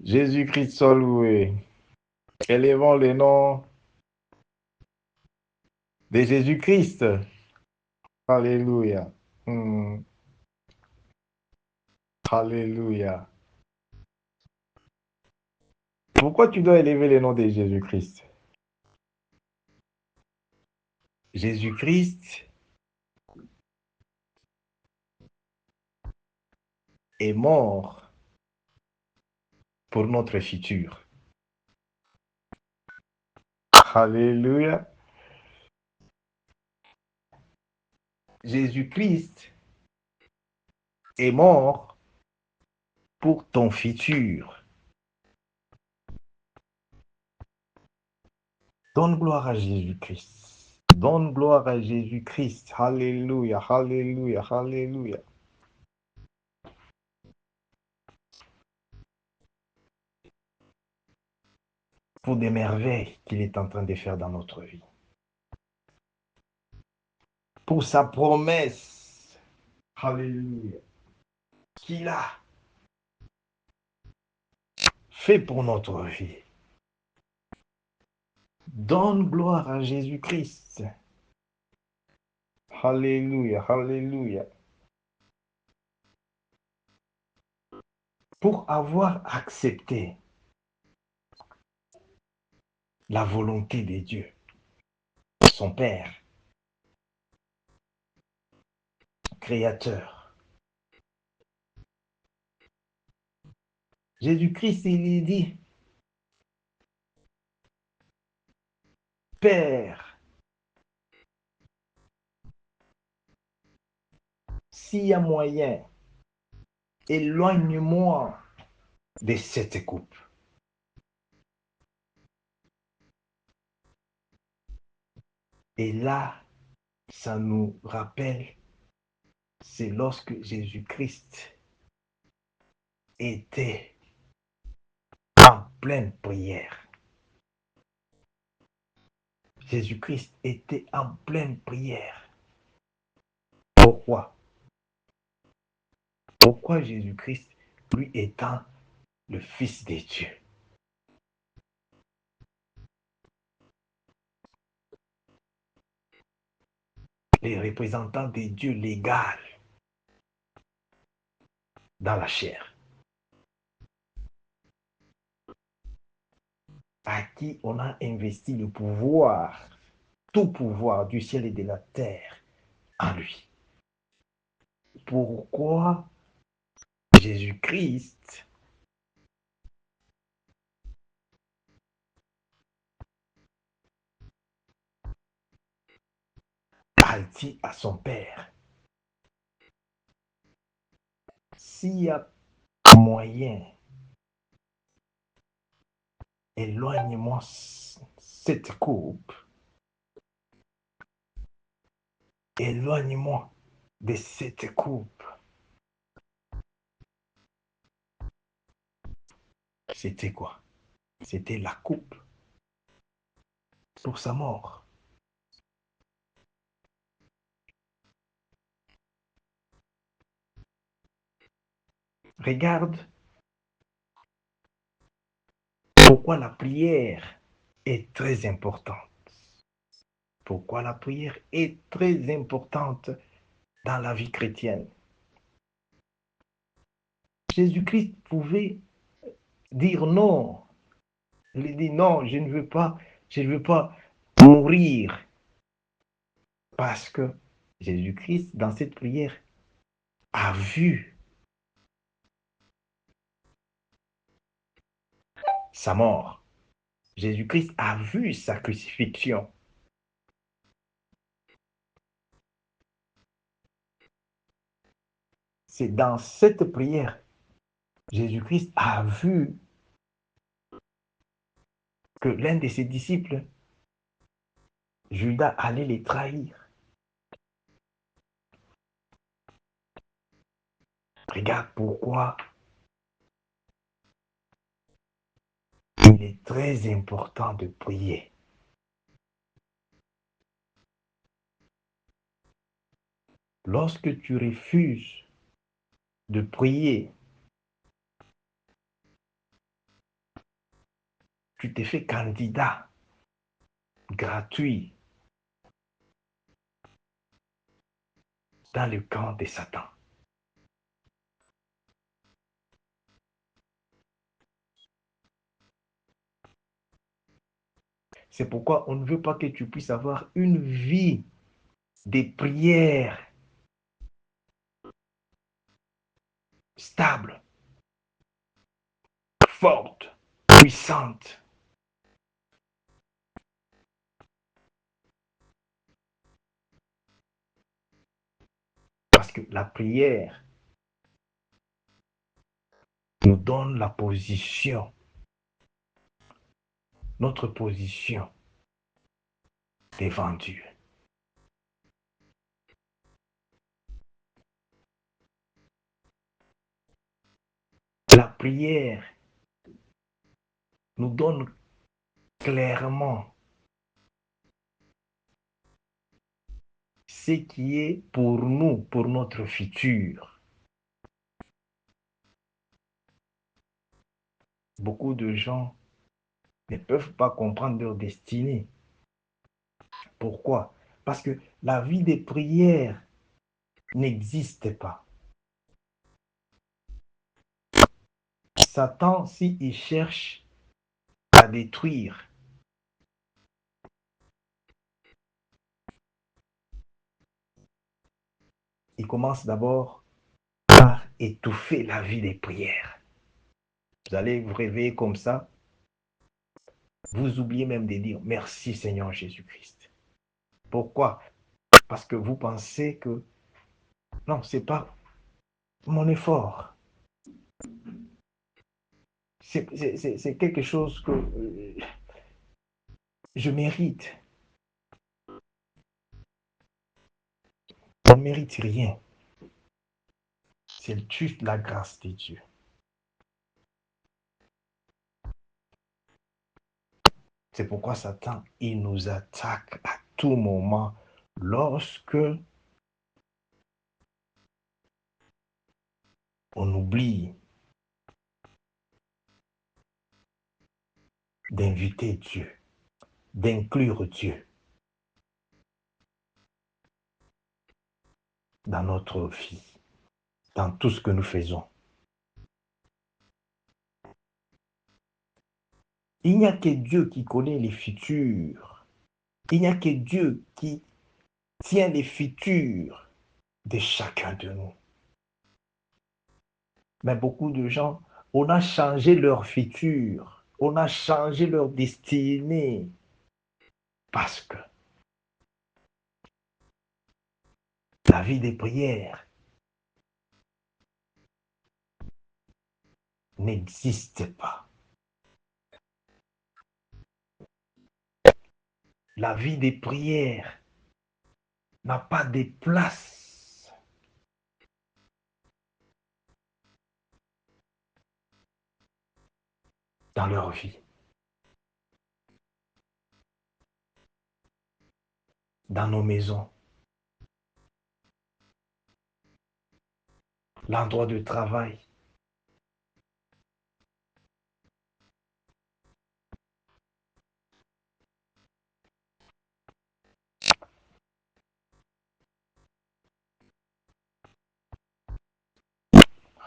Jésus-Christ soit loué. Élevons le nom de Jésus-Christ. Alléluia. Hmm. Alléluia. Pourquoi tu dois élever le nom de Jésus-Christ? Jésus-Christ est mort pour notre futur. Alléluia. Jésus-Christ est mort pour ton futur. Donne gloire à Jésus-Christ. Donne gloire à Jésus-Christ. Alléluia, alléluia, alléluia. Pour des merveilles qu'il est en train de faire dans notre vie. Pour sa promesse. Alléluia. Qu'il a fait pour notre vie. Donne gloire à Jésus-Christ. Alléluia, alléluia. Pour avoir accepté la volonté de Dieu, son Père, Créateur. Jésus-Christ, il dit, Père, s'il y a moyen, éloigne-moi de cette coupe. Et là, ça nous rappelle, c'est lorsque Jésus-Christ était en pleine prière. Jésus-Christ était en pleine prière. Pourquoi? Pourquoi Jésus-Christ, lui étant le Fils de Dieu? Les représentants de Dieu légal dans la chair, à qui on a investi le pouvoir, tout pouvoir du ciel et de la terre en lui. Pourquoi Jésus-Christ a dit à son Père, s'il y a moyen, éloigne-moi cette coupe, éloigne-moi de cette coupe. C'était quoi? C'était la coupe pour sa mort. Regarde pourquoi la prière est très importante. Pourquoi la prière est très importante dans la vie chrétienne. Jésus-Christ pouvait dire non. Il dit non, je ne veux pas mourir. Parce que Jésus-Christ, dans cette prière, a vu sa mort. Jésus-Christ a vu sa crucifixion. C'est dans cette prière, Jésus-Christ a vu que l'un de ses disciples, Judas, allait les trahir. Regarde pourquoi il est très important de prier. Lorsque tu refuses de prier, tu t'es fait candidat gratuit dans le camp de Satan. C'est pourquoi on ne veut pas que tu puisses avoir une vie de prière stable, forte, puissante. Parce que la prière nous donne la position, notre position devant Dieu. La prière nous donne clairement ce qui est pour nous, pour notre futur. Beaucoup de gens ne peuvent pas comprendre leur destinée. Pourquoi? Parce que la vie de prière n'existe pas. Satan, s'il cherche à détruire, il commence d'abord par étouffer la vie des prières. Vous allez vous réveiller comme ça, vous oubliez même de dire merci Seigneur Jésus-Christ. Pourquoi? Parce que vous pensez que non, ce n'est pas mon effort. C'est quelque chose que je mérite. On ne mérite rien. C'est juste la grâce de Dieu. C'est pourquoi Satan, il nous attaque à tout moment lorsque on oublie d'inviter Dieu, d'inclure Dieu dans notre vie, dans tout ce que nous faisons. Il n'y a que Dieu qui connaît les futurs. Il n'y a que Dieu qui tient les futurs de chacun de nous. Mais beaucoup de gens, on a changé leur futur, on a changé leur destinée parce que la vie des prières n'existe pas. La vie des prières n'a pas de place dans leur vie, dans nos maisons, l'endroit de travail.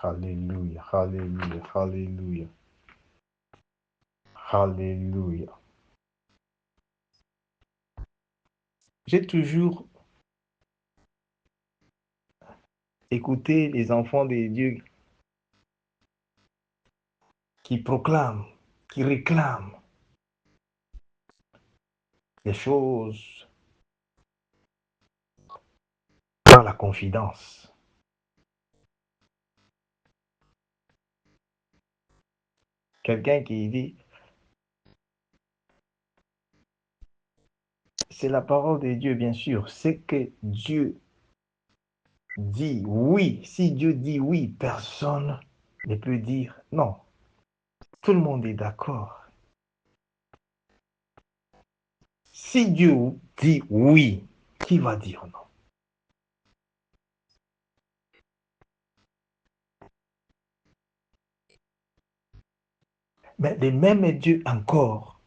Alléluia, alléluia, alléluia, alléluia. J'ai toujours écouté les enfants de Dieu qui proclament, qui réclament les choses par la confidence. Quelqu'un qui dit, c'est la parole de Dieu, bien sûr, c'est que Dieu dit oui. Si Dieu dit oui, personne ne peut dire non. Tout le monde est d'accord. Si Dieu dit oui, qui va dire non? Mais le même Dieu encore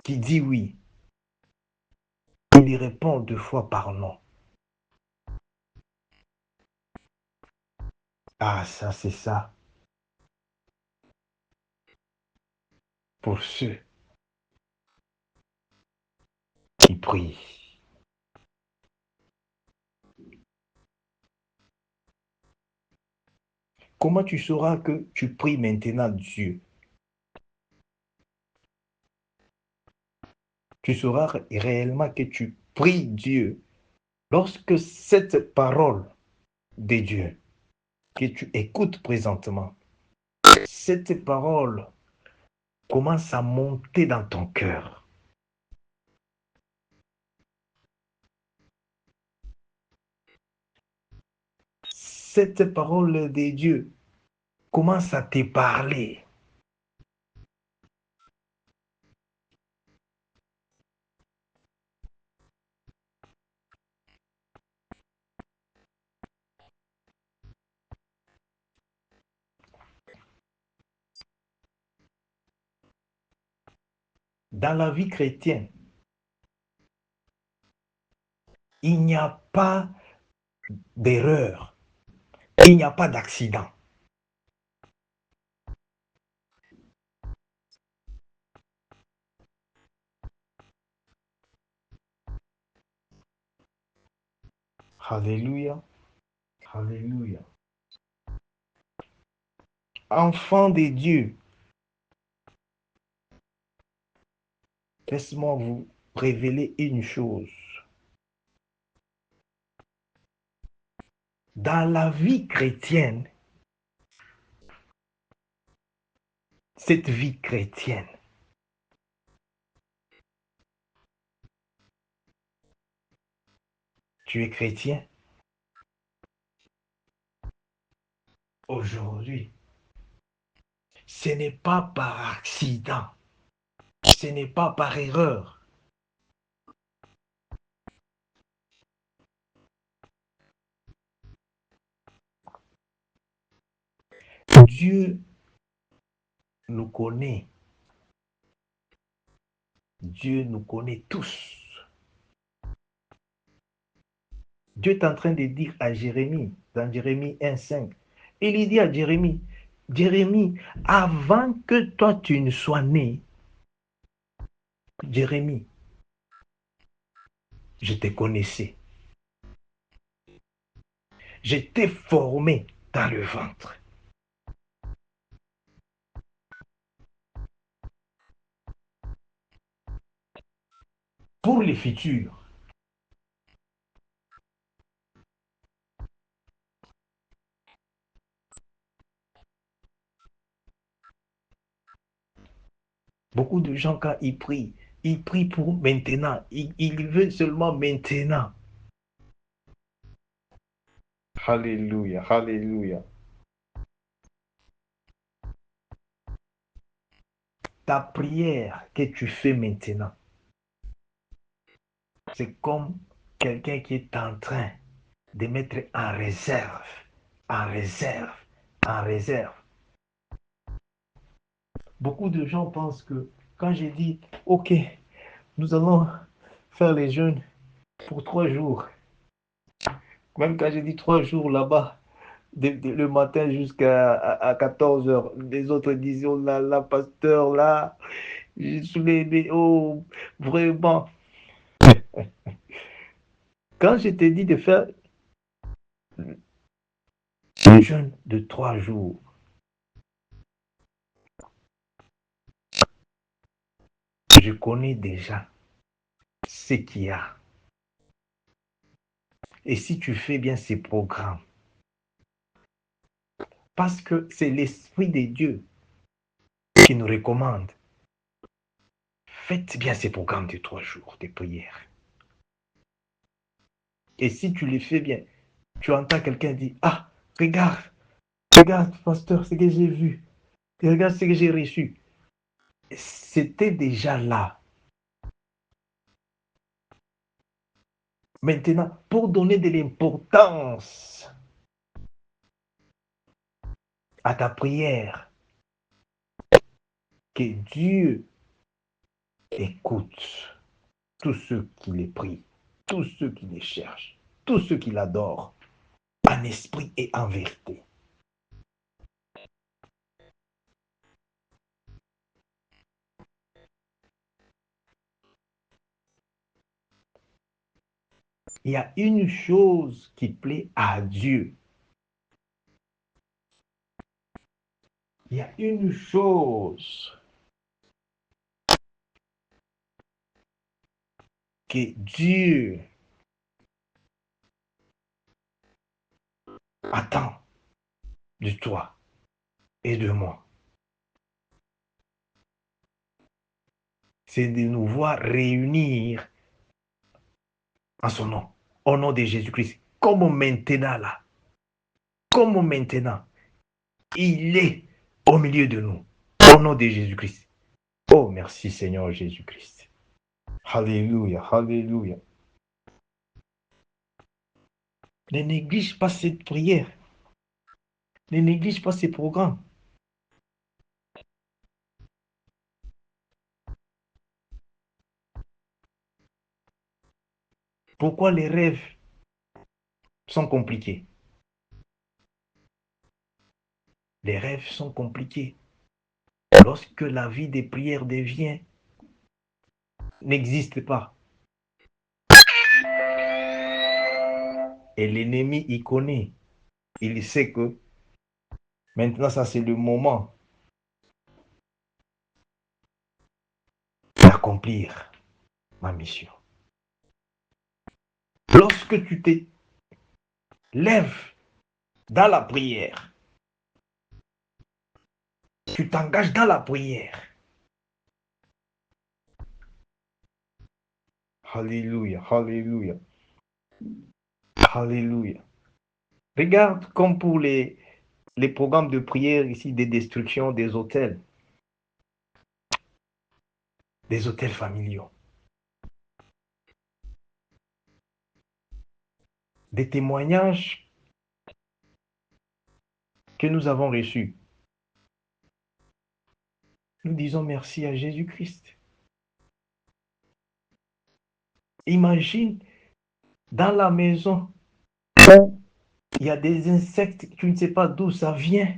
qui dit oui, il y répond 2 fois par non. Ah, ça, c'est ça. Pour ceux qui prient. Comment tu sauras que tu pries maintenant Dieu? Tu sauras réellement que tu pries Dieu lorsque cette parole de Dieu que tu écoutes présentement, cette parole commence à monter dans ton cœur. Cette parole de Dieu commence à te parler. Dans la vie chrétienne, il n'y a pas d'erreur, il n'y a pas d'accident. Alléluia, alléluia. Enfant de Dieu, laisse-moi vous révéler une chose. Dans la vie chrétienne, cette vie chrétienne, tu es chrétien aujourd'hui. Ce n'est pas par accident, ce n'est pas par erreur. Dieu nous connaît. Dieu nous connaît tous. Dieu est en train de dire à Jérémie, dans Jérémie 1,5, il dit à Jérémie, Jérémie, avant que toi tu ne sois né, Jérémie, je te connaissais. Je t'ai formé dans le ventre. Pour le futur, beaucoup de gens, quand ils prient pour maintenant. Ils veulent seulement maintenant. Alléluia, alléluia. Ta prière que tu fais maintenant, c'est comme quelqu'un qui est en train de mettre en réserve, en réserve, en réserve. Beaucoup de gens pensent que quand j'ai dit, OK, nous allons faire les jeûnes pour 3 jours, même quand j'ai dit 3 jours là-bas, le matin jusqu'à 14 heures, les autres disaient, oh là là, pasteur, là, je suis oh, vraiment. Quand je t'ai dit de faire un jeûne de 3 jours, je connais déjà ce qu'il y a. Et si tu fais bien ces programmes, parce que c'est l'Esprit de Dieu qui nous recommande, faites bien ces programmes de 3 jours de prière. Et si tu les fais bien, tu entends quelqu'un dire, ah, regarde, regarde, pasteur, ce que j'ai vu. Regarde ce que j'ai reçu. C'était déjà là. Maintenant, pour donner de l'importance à ta prière, que Dieu écoute tous ceux qui les prient, tous ceux qui les cherchent, tous ceux qui l'adorent, en esprit et en vérité. Il y a une chose qui plaît à Dieu. Il y a une chose que Dieu attend de toi et de moi. C'est de nous voir réunir en son nom, au nom de Jésus-Christ. Comme maintenant là, comme maintenant, il est au milieu de nous, au nom de Jésus-Christ. Oh, merci Seigneur Jésus-Christ. Alléluia, alléluia. Ne néglige pas cette prière. Ne néglige pas ces programmes. Pourquoi les rêves sont compliqués? Les rêves sont compliqués. Lorsque la vie des prières devient, n'existe pas. Et l'ennemi y connaît. Il sait que maintenant, ça c'est le moment d'accomplir ma mission. Lorsque tu te lèves dans la prière, tu t'engages dans la prière. Alléluia, alléluia, alléluia. Regarde comme pour les programmes de prière ici, des destructions des hôtels familiaux. Des témoignages que nous avons reçus. Nous disons merci à Jésus-Christ. Imagine dans la maison où il y a des insectes, tu ne sais pas d'où ça vient.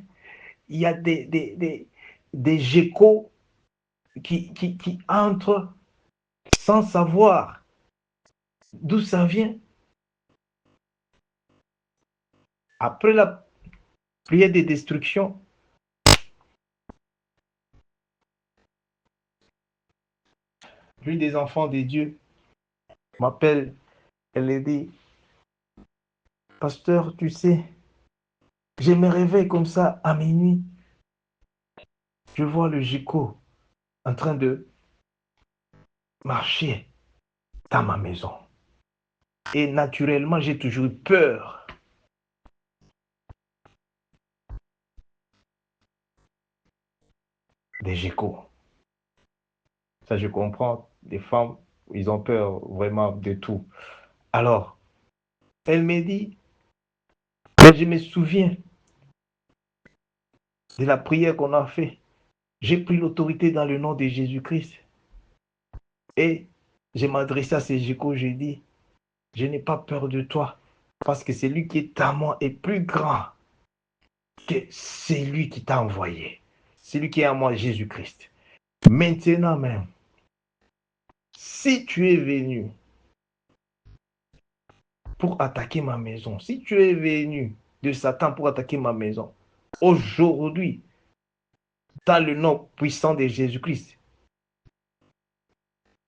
Il y a des geckos qui entrent sans savoir d'où ça vient. Après la prière de destruction, l'une des enfants de Dieu m'appelle, elle dit, pasteur, tu sais, je me réveille comme ça à minuit. Je vois le gecko en train de marcher dans ma maison. Et naturellement, j'ai toujours eu peur. Des geckos. Ça, je comprends. Les femmes, ils ont peur vraiment de tout. Alors, elle me dit, je me souviens de la prière qu'on a fait. J'ai pris l'autorité dans le nom de Jésus-Christ. Et je m'adressais à ces geckos, j'ai dit, je n'ai pas peur de toi, parce que celui qui est à moi est plus grand que celui qui t'a envoyé. Celui qui est à moi, Jésus-Christ. Maintenant même, si tu es venu pour attaquer ma maison, si tu es venu de Satan pour attaquer ma maison, aujourd'hui, dans le nom puissant de Jésus-Christ,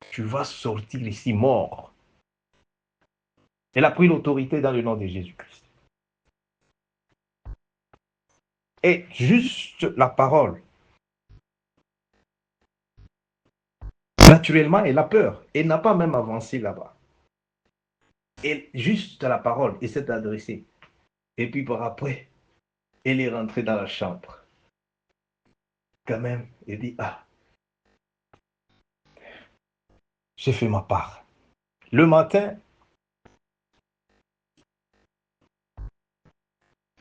tu vas sortir ici mort. Elle a pris l'autorité dans le nom de Jésus-Christ. Et juste la parole, naturellement, elle a peur. Elle n'a pas même avancé là-bas. Et juste la parole, elle s'est adressée. Et puis par après, elle est rentrée dans la chambre. Quand même, elle dit, ah, j'ai fait ma part. Le matin,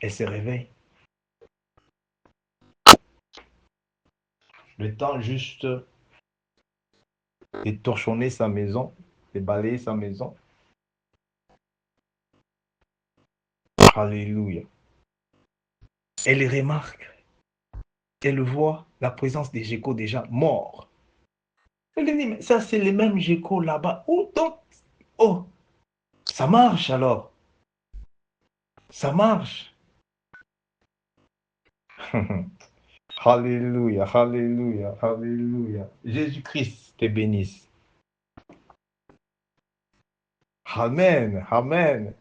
elle se réveille. le temps juste de torchonner sa maison, de balayer sa maison. Alléluia. Elle remarque, elle voit la présence des geckos déjà morts. Elle dit, mais ça c'est les mêmes geckos là-bas. Où donc? Oh, ça marche alors. Ça marche. Alléluia, alléluia, alléluia. Jésus-Christ te bénisse. Amen, amen.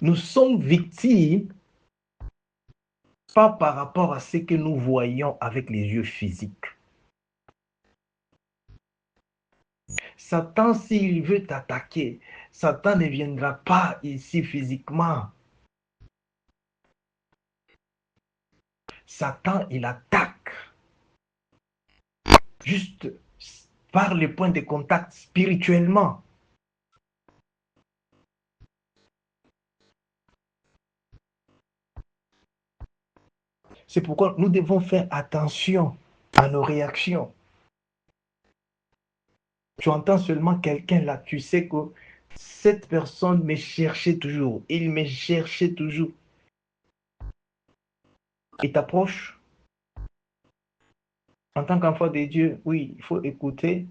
Nous sommes victimes, pas par rapport à ce que nous voyons avec les yeux physiques. Satan, s'il veut t'attaquer, Satan ne viendra pas ici physiquement. Satan, il attaque juste par les points de contact spirituellement. C'est pourquoi nous devons faire attention à nos réactions. Tu entends seulement quelqu'un là, tu sais que cette personne me cherchait toujours, il me cherchait toujours. Il t'approche. En tant qu'enfant de Dieu, oui, il faut écouter.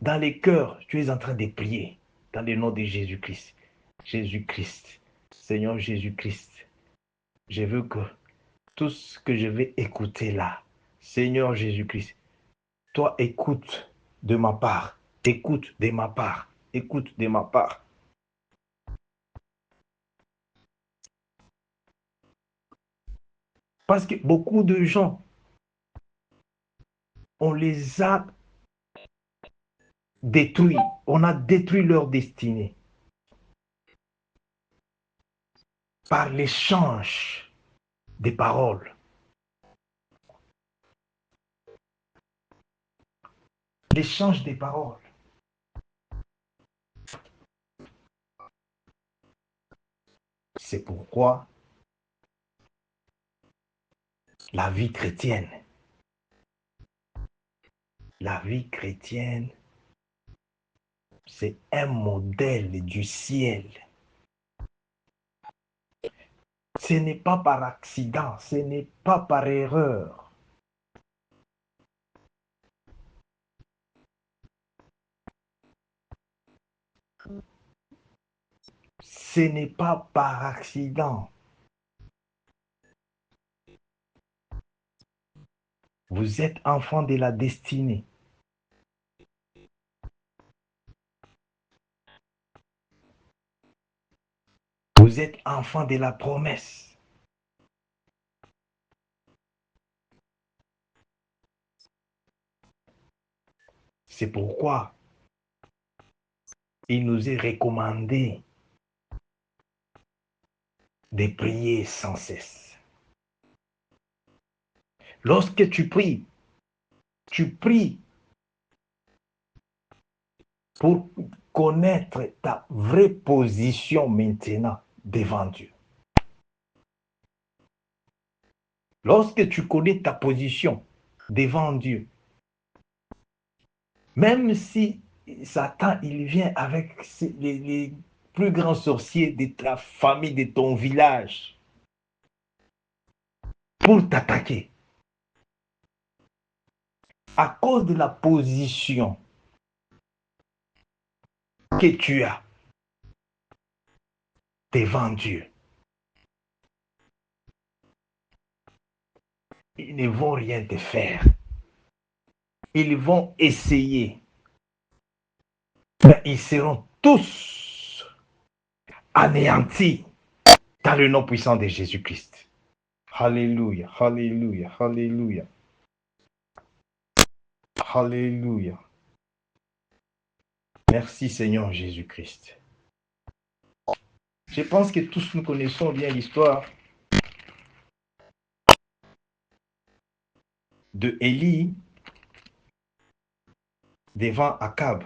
Dans les cœurs, tu es en train de prier dans le nom de Jésus-Christ. Jésus-Christ, Seigneur Jésus-Christ, je veux que tout ce que je vais écouter là, Seigneur Jésus-Christ, toi écoute de ma part, écoute de ma part, écoute de ma part. Parce que beaucoup de gens, on les a détruits, on a détruit leur destinée par l'échange des paroles. L'échange des paroles. C'est pourquoi la vie chrétienne, c'est un modèle du ciel. Ce n'est pas par accident, ce n'est pas par erreur. Ce n'est pas par accident. Vous êtes enfant de la destinée. Vous êtes enfant de la promesse. C'est pourquoi il nous est recommandé de prier sans cesse. Lorsque tu pries pour connaître ta vraie position maintenant devant Dieu. Lorsque tu connais ta position devant Dieu, même si Satan, il vient avec les plus grands sorciers de ta famille, de ton village, pour t'attaquer, à cause de la position que tu as devant Dieu, ils ne vont rien te faire. Ils vont essayer, mais ils seront tous anéantis dans le nom puissant de Jésus-Christ. Alléluia, alléluia, alléluia. Alléluia. Merci Seigneur Jésus-Christ. Je pense que tous nous connaissons bien l'histoire de Élie devant Akab,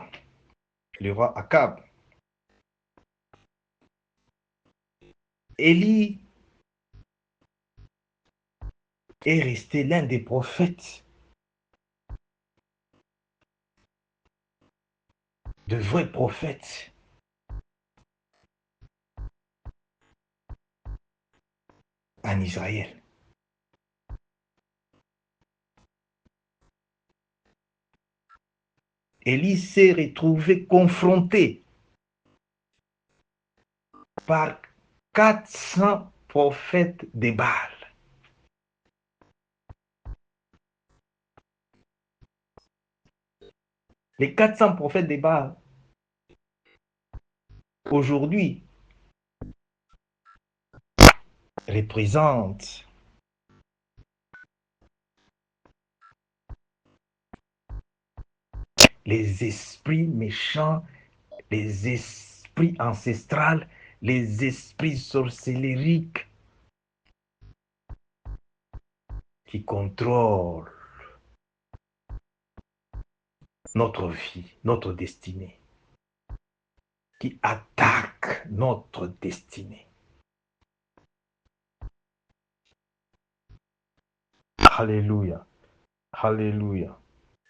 le roi Akab. Élie est resté l'un des prophètes, de vrais prophètes. En Israël. Élie s'est retrouvé confronté par 400 prophètes de Baal. Les 400 prophètes de Baal, aujourd'hui, représentent les esprits méchants, les esprits ancestrales, les esprits sorcellériques qui contrôlent notre vie, notre destinée, qui attaquent notre destinée. Alléluia. Alléluia.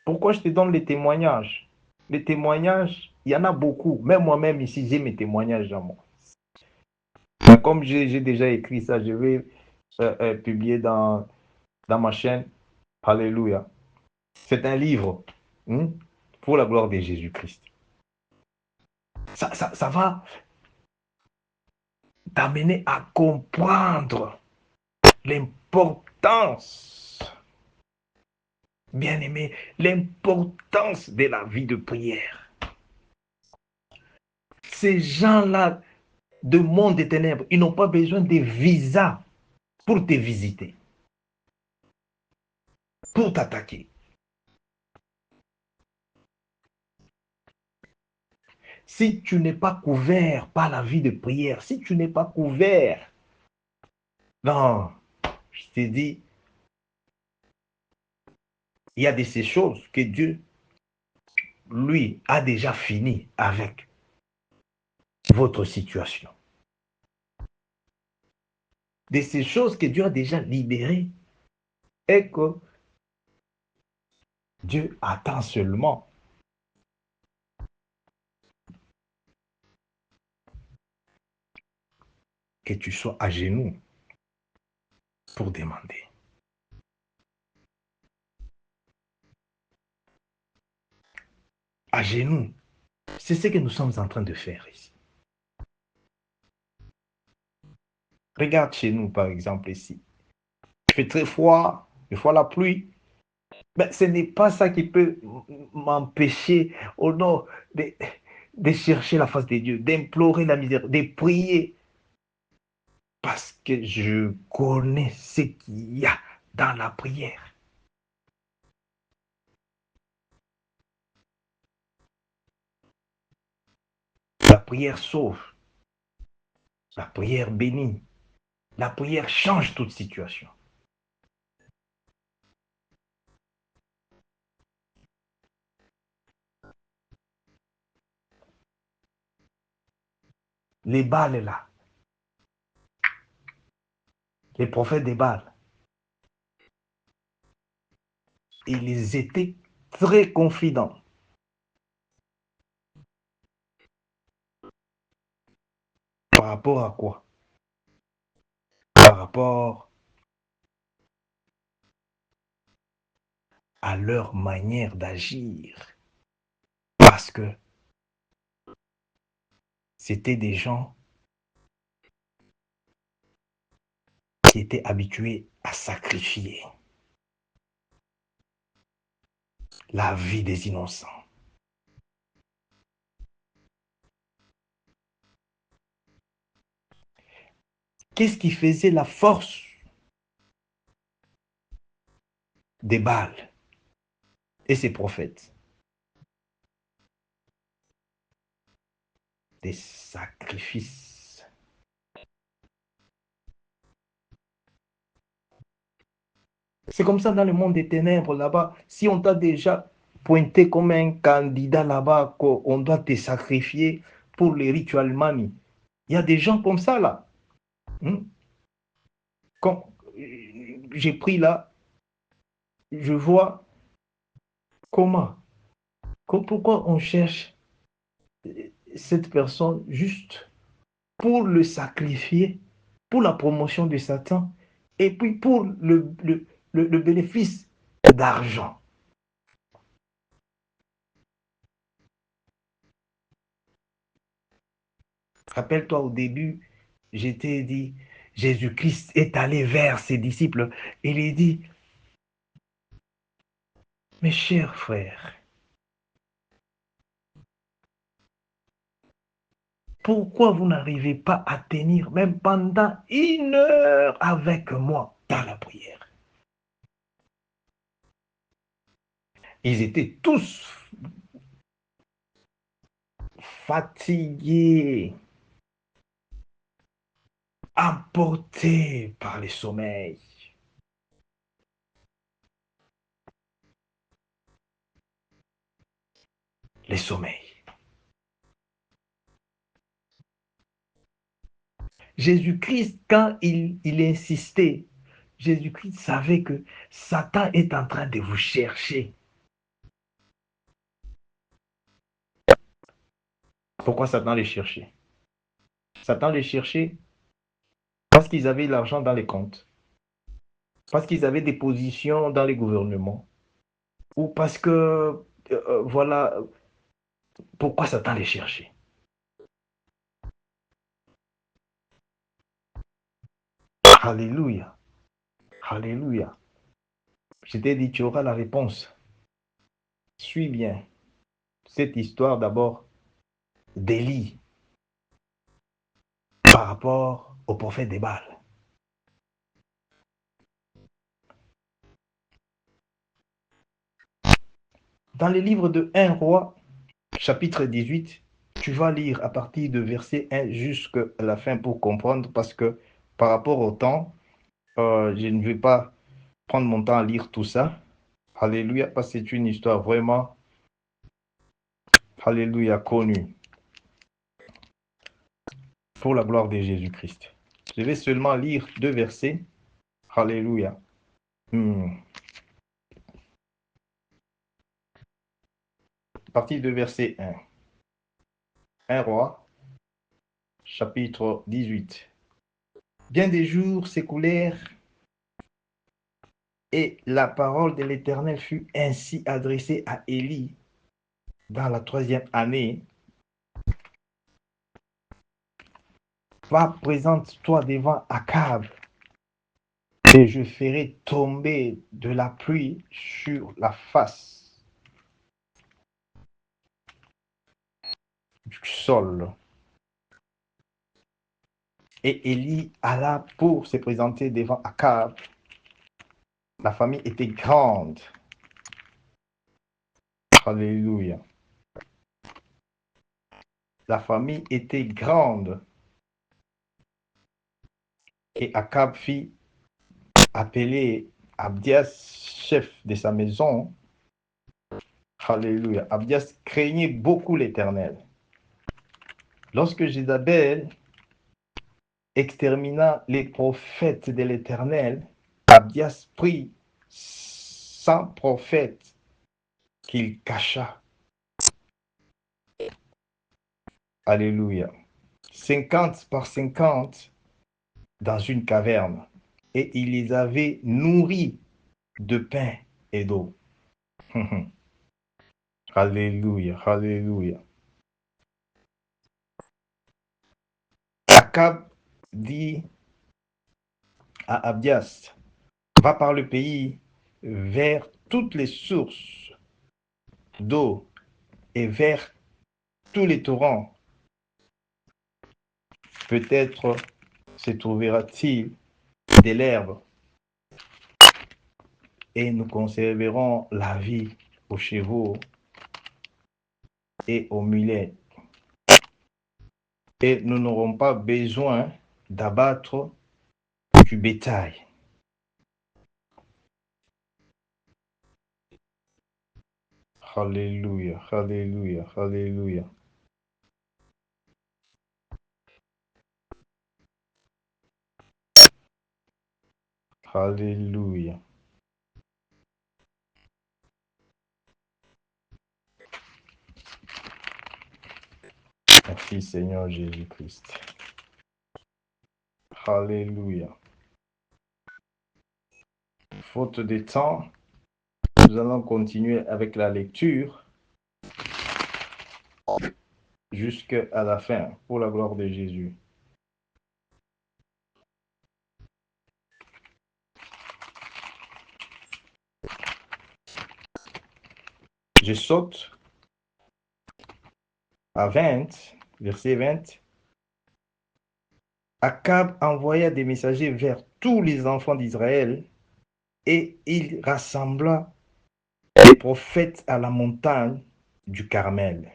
Pourquoi je te donne les témoignages? Les témoignages, il y en a beaucoup. Même moi-même ici, j'ai mes témoignages à moi. Comme j'ai déjà écrit ça, je vais publier dans ma chaîne. Alléluia. C'est un livre pour la gloire de Jésus-Christ. Ça va t'amener à comprendre l'importance, bien aimé, l'importance de la vie de prière. Ces gens-là de monde des ténèbres, ils n'ont pas besoin de visa pour te visiter, pour t'attaquer. Si tu n'es pas couvert par la vie de prière, si tu n'es pas couvert, non, je te dis, il y a de ces choses que Dieu, lui, a déjà fini avec votre situation. De ces choses que Dieu a déjà libérées et que Dieu attend seulement que tu sois à genoux pour demander. À genoux, c'est ce que nous sommes en train de faire ici. Regarde chez nous, par exemple, ici. Il fait très froid, des fois la pluie. Mais ce n'est pas ça qui peut m'empêcher, au nom de chercher la face de Dieu, d'implorer la misère, de prier. Parce que je connais ce qu'il y a dans la prière. La prière sauve. La prière bénit. La prière change toute situation. Les Baals là, les prophètes des Baals, ils étaient très confidents. Par rapport à quoi? Par rapport à leur manière d'agir. Parce que c'était des gens qui étaient habitués à sacrifier la vie des innocents. Qu'est-ce qui faisait la force des Baals et ses prophètes? Des sacrifices. C'est comme ça dans le monde des ténèbres là-bas. Si on t'a déjà pointé comme un candidat là-bas, qu'on doit te sacrifier pour les rituels mani. Il y a des gens comme ça là. Comme, j'ai pris là, je vois comment, pourquoi on cherche cette personne juste pour le sacrifier, pour la promotion de Satan, et puis pour le bénéfice d'argent. Rappelle-toi au début, j'étais dit, Jésus-Christ est allé vers ses disciples et il dit, mes chers frères, pourquoi vous n'arrivez pas à tenir même pendant 1 heure avec moi dans la prière? Ils étaient tous fatigués, emportés par le sommeil. Le sommeil. Jésus-Christ, quand il insistait, Jésus-Christ savait que Satan est en train de vous chercher. Pourquoi Satan les cherchait? Satan les cherchait parce qu'ils avaient l'argent dans les comptes, parce qu'ils avaient des positions dans les gouvernements, ou parce que, voilà, pourquoi Satan les cherchait. Alléluia, alléluia. Je t'ai dit, tu auras la réponse. Suis bien cette histoire d'abord d'Élie par rapport au prophète des Baals. Dans le livre de 1 roi, chapitre 18, tu vas lire à partir de verset 1 jusqu'à la fin pour comprendre, parce que par rapport au temps, je ne vais pas prendre mon temps à lire tout ça. Alléluia, parce que c'est une histoire vraiment, alléluia, connue pour la gloire de Jésus-Christ. Je vais seulement lire 2 versets. Alléluia. À partir de verset 1. 1 roi, chapitre 18. Bien des jours s'écoulèrent et la parole de l'Éternel fut ainsi adressée à Élie dans la 3e année. Va, présente-toi devant Akab et je ferai tomber de la pluie sur la face du sol. Et Élie alla pour se présenter devant Akab. La famille était grande. Alléluia. La famille était grande. Et Akab fit appeler Abdias, chef de sa maison. Alléluia. Abdias craignait beaucoup l'Éternel. Lorsque Jézabel extermina les prophètes de l'Éternel, Abdias prit 100 prophètes qu'il cacha. Alléluia. 50 par 50 dans une caverne. Et il les avait nourris de pain et d'eau. Alléluia, alléluia. Akab dit à Abdias, va par le pays vers toutes les sources d'eau et vers tous les torrents. Peut-être se trouvera-t-il de l'herbe et nous conserverons la vie aux chevaux et aux mulets. Et nous n'aurons pas besoin d'abattre du bétail. Alléluia, alléluia, alléluia. Alléluia. Merci Seigneur Jésus-Christ. Alléluia. Faute de temps, nous allons continuer avec la lecture jusqu'à la fin, pour la gloire de Jésus. Je saute à 20, verset 20. Akab envoya des messagers vers tous les enfants d'Israël et il rassembla les prophètes à la montagne du Carmel.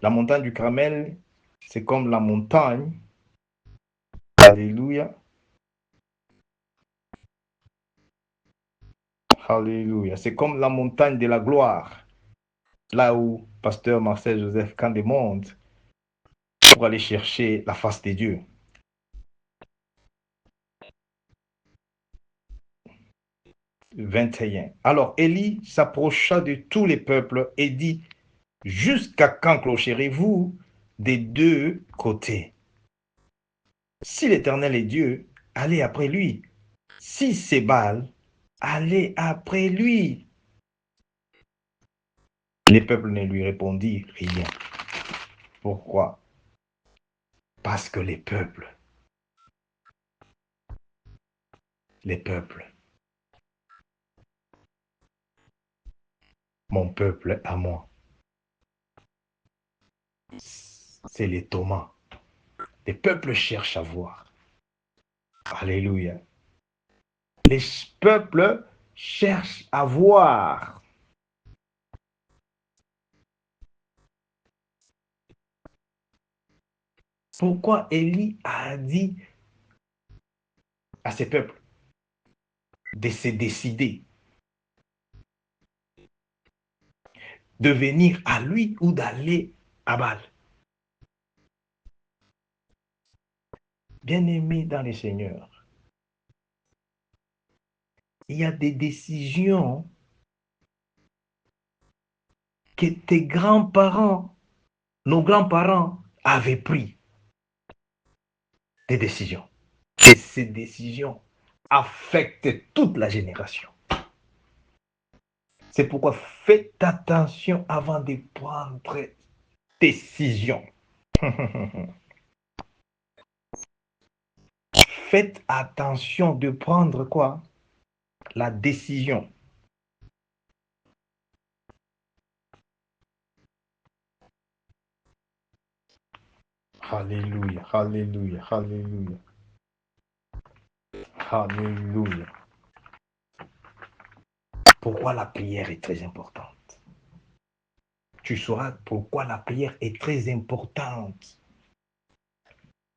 La montagne du Carmel, c'est comme la montagne. Alléluia. Alléluia. C'est comme la montagne de la gloire. Là où pasteur Marcel Joseph Kandé monte pour aller chercher la face de Dieu. 21. Alors Élie s'approcha de tous les peuples et dit, jusqu'à quand clocherez-vous des deux côtés? Si l'Éternel est Dieu, allez après lui. Si c'est Baal, allez après lui. Les peuples ne lui répondirent rien. Pourquoi? Parce que les peuples, mon peuple à moi, c'est les Thomas. Les peuples cherchent à voir. Alléluia. Les peuples cherchent à voir. Pourquoi Élie a dit à ces peuples de se décider de venir à lui ou d'aller à Baal? Bien-aimés dans les seigneurs, il y a des décisions que tes grands-parents, nos grands-parents avaient pris des décisions. Et ces décisions affectent toute la génération. C'est pourquoi faites attention avant de prendre décision. Faites attention de prendre quoi? La décision. Alléluia, alléluia, alléluia. Alléluia. Pourquoi la prière est très importante? Tu sauras pourquoi la prière est très importante.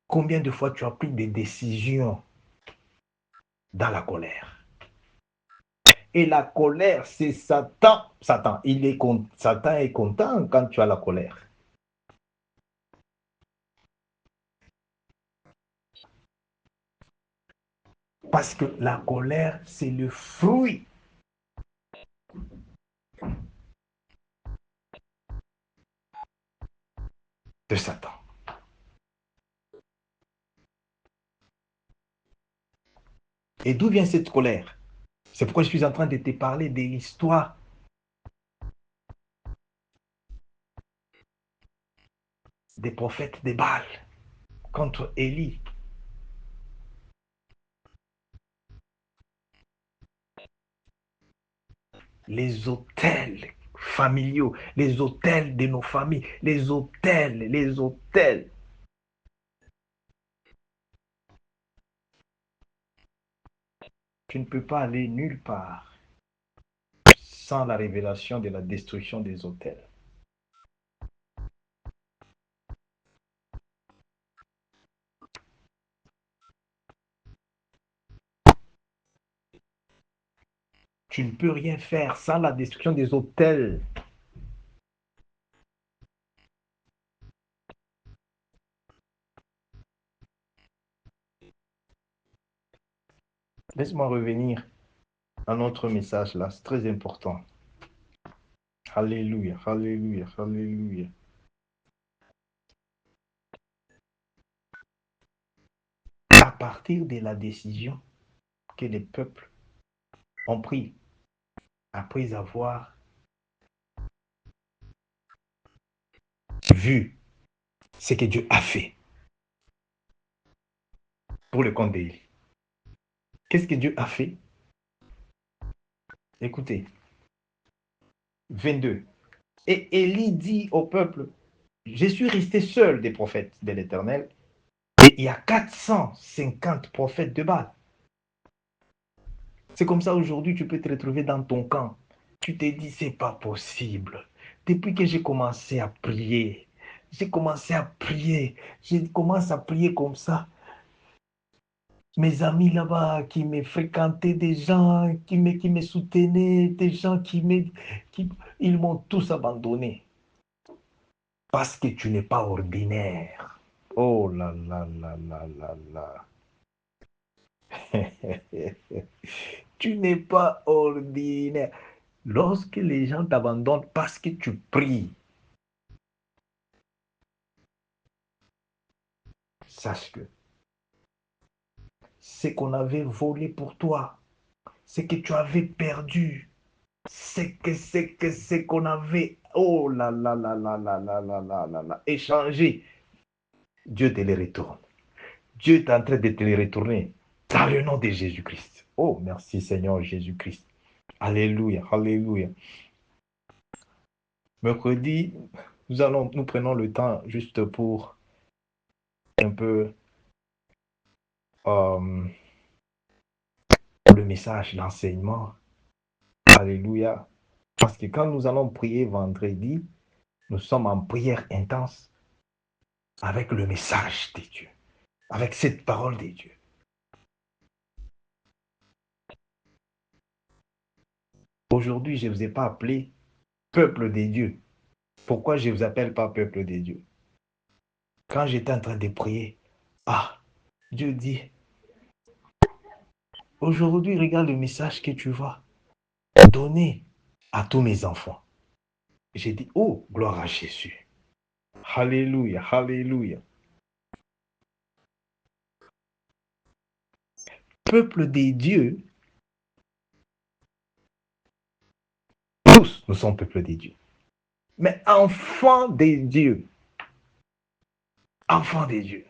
Combien de fois tu as pris des décisions dans la colère? Et la colère, c'est Satan. Satan est content quand tu as la colère. Parce que la colère, c'est le fruit de Satan. Et d'où vient cette colère? C'est pourquoi je suis en train de te parler de l'histoire des prophètes de Baal contre Élie. Les autels familiaux, les autels de nos familles, les autels. Tu ne peux pas aller nulle part sans la révélation de la destruction des autels. Tu ne peux rien faire sans la destruction des autels. Laisse-moi revenir à notre message là, c'est très important. Alléluia, alléluia, alléluia. À partir de la décision que les peuples ont prise après avoir vu ce que Dieu a fait pour le compte d'Élie. Qu'est-ce que Dieu a fait? Écoutez, 22. Et Élie dit au peuple, je suis resté seul des prophètes de l'Éternel, et il y a 450 prophètes de Baal. C'est comme ça aujourd'hui, tu peux te retrouver dans ton camp. Tu te dis, c'est pas possible. Depuis que j'ai commencé à prier, j'ai commencé à prier, je commence à prier comme ça. Mes amis là-bas qui me fréquentaient, des gens qui me soutenaient, des gens ils m'ont tous abandonné. Parce que tu n'es pas ordinaire. Oh là là là là là là. Tu n'es pas ordinaire. Lorsque les gens t'abandonnent parce que tu pries, sache que ce qu'on avait volé pour toi, ce que tu avais perdu, ce qu'on avait, oh là là là là là là là là là là, échangé, Dieu te les retourne. Dieu est en train de te les retourner dans le nom de Jésus-Christ. Oh, merci Seigneur Jésus-Christ. Alléluia, alléluia. Mercredi, nous prenons le temps juste pour un peu euh, le message, l'enseignement. Alléluia. Parce que quand nous allons prier vendredi, nous sommes en prière intense avec le message de Dieu, avec cette parole de Dieu. Aujourd'hui, je ne vous ai pas appelé peuple des dieux. Pourquoi je ne vous appelle pas peuple des dieux? Quand j'étais en train de prier, Dieu dit, aujourd'hui, regarde le message que tu vas donner à tous mes enfants. J'ai dit, oh, gloire à Jésus. Alléluia, alléluia. Peuple des dieux, tous nous sommes peuple des dieux. Mais enfants des dieux, enfants des dieux,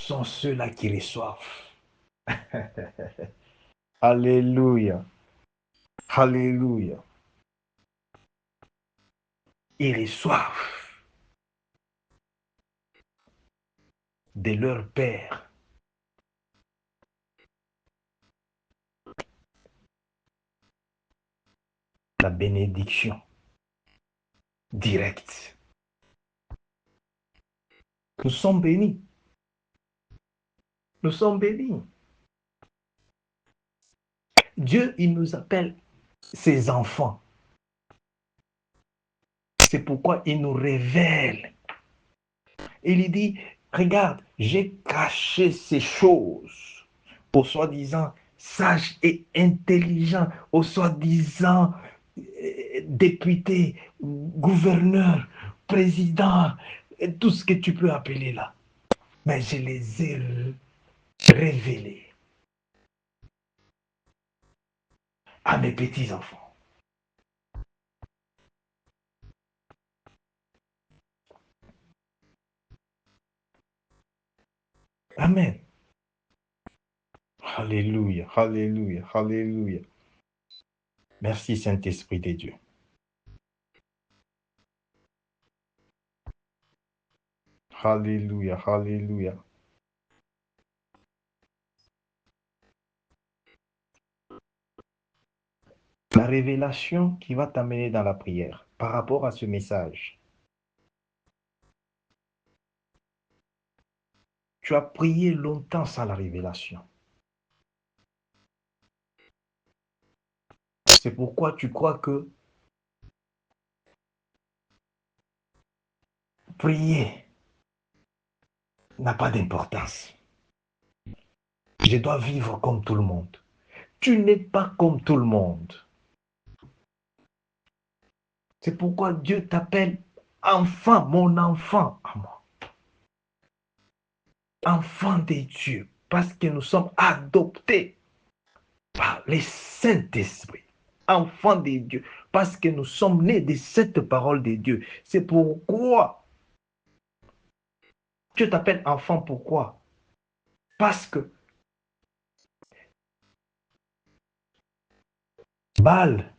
sont ceux-là qui reçoivent. Alléluia, alléluia. Ils reçoivent de leur Père la bénédiction directe. Nous sommes bénis. Nous sommes bénis. Dieu, il nous appelle ses enfants. C'est pourquoi il nous révèle. Il dit, regarde, j'ai caché ces choses aux soi-disant sages et intelligents, aux soi-disant députés, gouverneurs, présidents, tout ce que tu peux appeler là. Mais je les ai révélés à mes petits-enfants. Amen. Alléluia, alléluia, alléluia. Merci Saint-Esprit de Dieu. Alléluia, alléluia. La révélation qui va t'amener dans la prière par rapport à ce message. Tu as prié longtemps sans la révélation. C'est pourquoi tu crois que prier n'a pas d'importance. Je je dois vivre comme tout le monde. Tu n'es pas comme tout le monde. C'est pourquoi Dieu t'appelle enfant, mon enfant à moi. Enfant de Dieu, parce que nous sommes adoptés par les Saint-Esprit. Enfants de Dieu, parce que nous sommes nés de cette parole de Dieu. C'est pourquoi Dieu t'appelle enfant. Pourquoi? Parce que Baal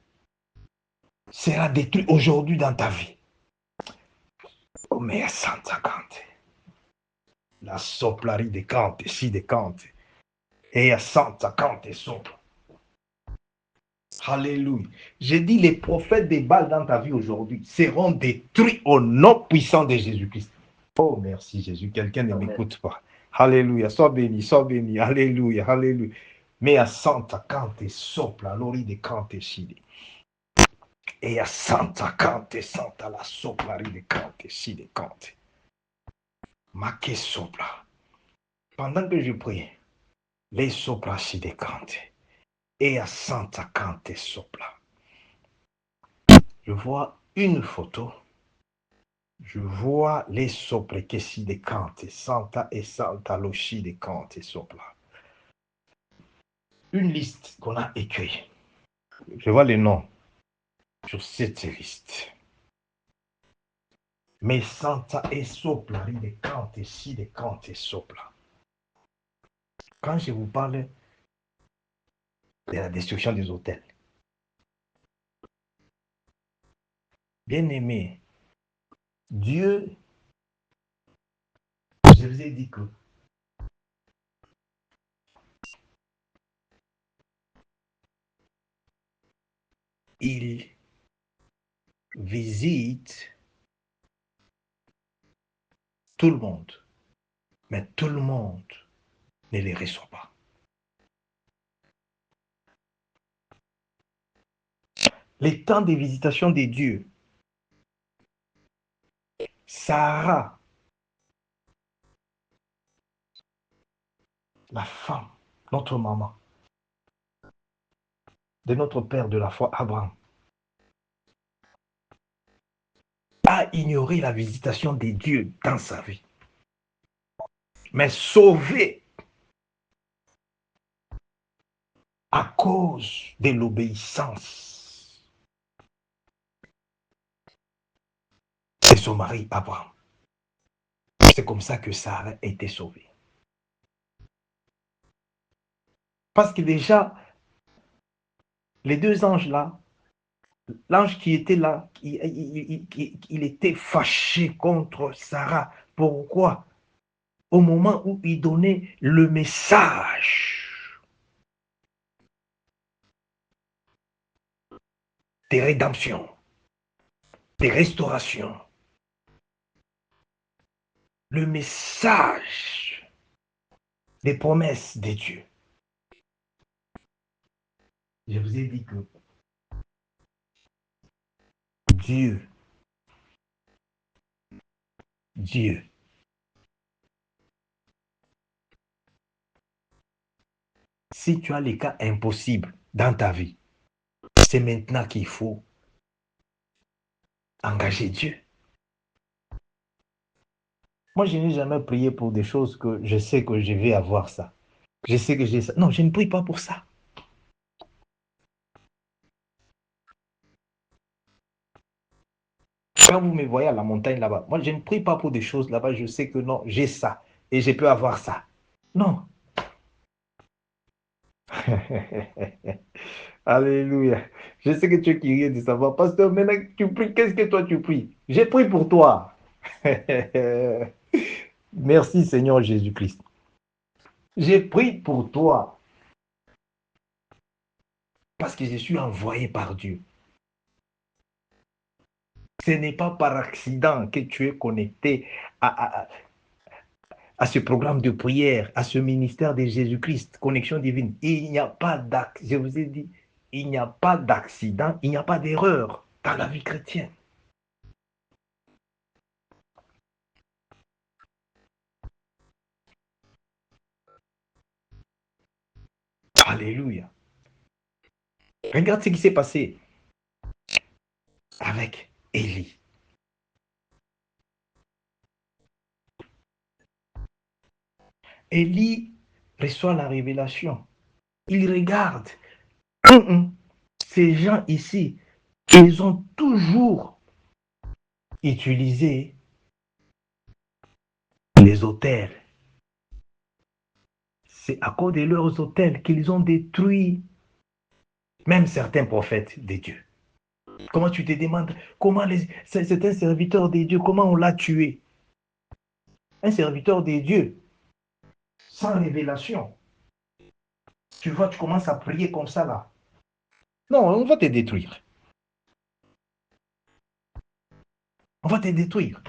sera détruit aujourd'hui dans ta vie. Oh, mais à 150. La soplari de Cante, si de Cante. Et à 150 sopla. Alléluia. J'ai dit, les prophètes des Baal dans ta vie aujourd'hui seront détruits au nom puissant de Jésus-Christ. Oh, merci Jésus. Quelqu'un ne m'écoute pas. Alléluia. Sois béni, sois béni. Alléluia, alléluia. Mais à 150 sopla, l'ori de Cante, si. Et à 150 santa la soplari de Cante, si de Cante. Maque sopla. Pendant que je prie, les sopla si de Cante. Et à 150 sopla. Je vois une photo. Je vois les sopra che si decante, Santa et Santa Loshi decante sopra. Une liste qu'on a écrite. Je vois les noms sur cette liste. Mais Santa et sopra, ridecante, si decante sopra. Quand je vous parle de la destruction des hôtels, bien aimé, Dieu, je vous ai dit que il visite tout le monde, mais tout le monde ne les reçoit pas. Les temps de visitation de Dieu, Sarah, la femme, notre maman, de notre père de la foi, Abraham, a ignoré la visitation de Dieu dans sa vie. Mais sauvé à cause de l'obéissance de son mari Abraham. C'est comme ça que Sarah a été sauvée. Parce que déjà, les deux anges là, l'ange qui était là, il était fâché contre Sarah. Pourquoi? Au moment où il donnait le message de rédemption, de restauration, le message des promesses de Dieu. Je vous ai dit que Dieu, si tu as les cas impossibles dans ta vie, c'est maintenant qu'il faut engager Dieu. Moi, je n'ai jamais prié pour des choses que je sais que je vais avoir ça. Je sais que j'ai ça. Non, je ne prie pas pour ça. Quand vous me voyez à la montagne là-bas, moi, je ne prie pas pour des choses là-bas. Je sais que non, j'ai ça et je peux avoir ça. Non. Alléluia. Je sais que tu es curieux de savoir. Pasteur, maintenant que tu pries, qu'est-ce que toi tu pries? J'ai prié pour toi. Merci Seigneur Jésus-Christ. J'ai prié pour toi parce que je suis envoyé par Dieu. Ce n'est pas par accident que tu es connecté à ce programme de prière, à ce ministère de Jésus-Christ, connexion divine. Il n'y a pas d'accident. Je vous ai dit, il n'y a pas d'accident, il n'y a pas d'erreur dans la vie chrétienne. Alléluia. Regarde ce qui s'est passé avec Élie. Élie reçoit la révélation. Il regarde. Ces gens ici, ils ont toujours utilisé les autels. C'est à cause de leurs autels qu'ils ont détruit même certains prophètes de Dieu. Comment tu te demandes, c'est un serviteur de Dieu, comment on l'a tué? Un serviteur de Dieu, sans révélation. Tu vois, tu commences à prier comme ça là. Non, on va te détruire. On va te détruire.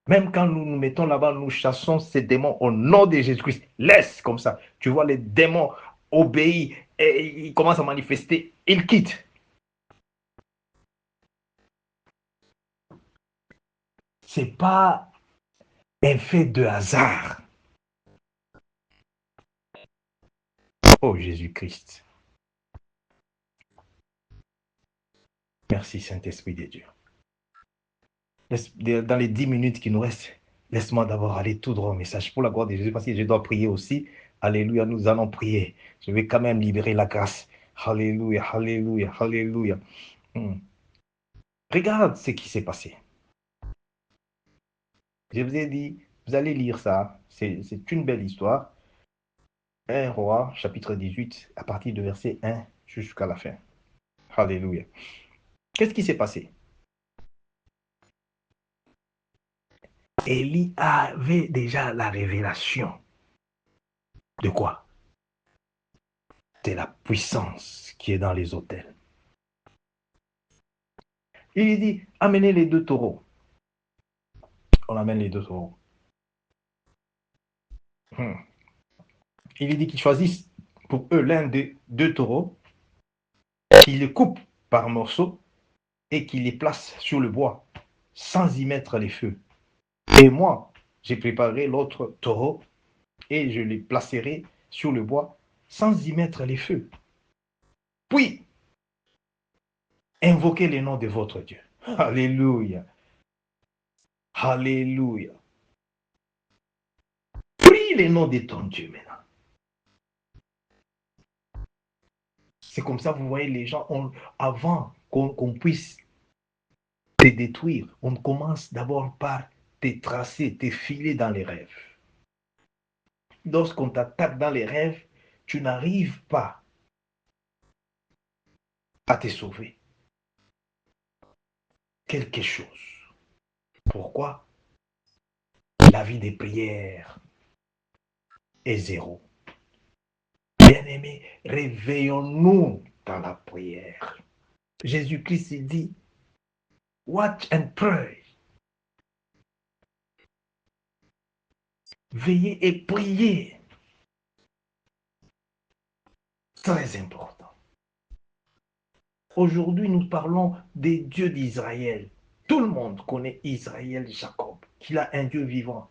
Même quand nous nous mettons là-bas, nous chassons ces démons au nom de Jésus-Christ. Laisse comme ça. Tu vois, les démons obéissent et ils commencent à manifester. Ils quittent. Ce n'est pas un fait de hasard. Oh Jésus-Christ. Merci Saint-Esprit de Dieu. Dans les 10 minutes qui nous restent, laisse-moi d'abord aller tout droit au message pour la gloire de Jésus parce que je dois prier aussi. Alléluia, nous allons prier. Je vais quand même libérer la grâce. Alléluia, alléluia, alléluia. Regarde ce qui s'est passé. Je vous ai dit, vous allez lire ça. C'est une belle histoire. 1 Roi, chapitre 18, à partir de verset 1 jusqu'à la fin. Alléluia. Qu'est-ce qui s'est passé? Élie avait déjà la révélation. De quoi? De la puissance qui est dans les autels. Il lui dit, amenez les 2 taureaux. On amène les 2 taureaux. Il lui dit qu'ils choisissent pour eux l'un des 2 taureaux, qu'ils les coupent par morceaux et qu'ils les placent sur le bois sans y mettre les feux. Et moi, j'ai préparé l'autre taureau et je les placerai sur le bois sans y mettre les feux. Puis, invoquez le nom de votre Dieu. Alléluia. Alléluia. Prie le nom de ton Dieu maintenant. C'est comme ça, vous voyez, les gens, avant qu'on puisse te détruire, on commence d'abord par te tracer, te filer dans les rêves. Lorsqu'on t'attaque dans les rêves, tu n'arrives pas à te sauver. Quelque chose. Pourquoi? La vie des prières est zéro. Bien-aimés, réveillons-nous dans la prière. Jésus-Christ dit, watch and pray. Veillez et priez. Très important. Aujourd'hui, nous parlons des dieux d'Israël. Tout le monde connaît Israël, Jacob, qu'il a un Dieu vivant.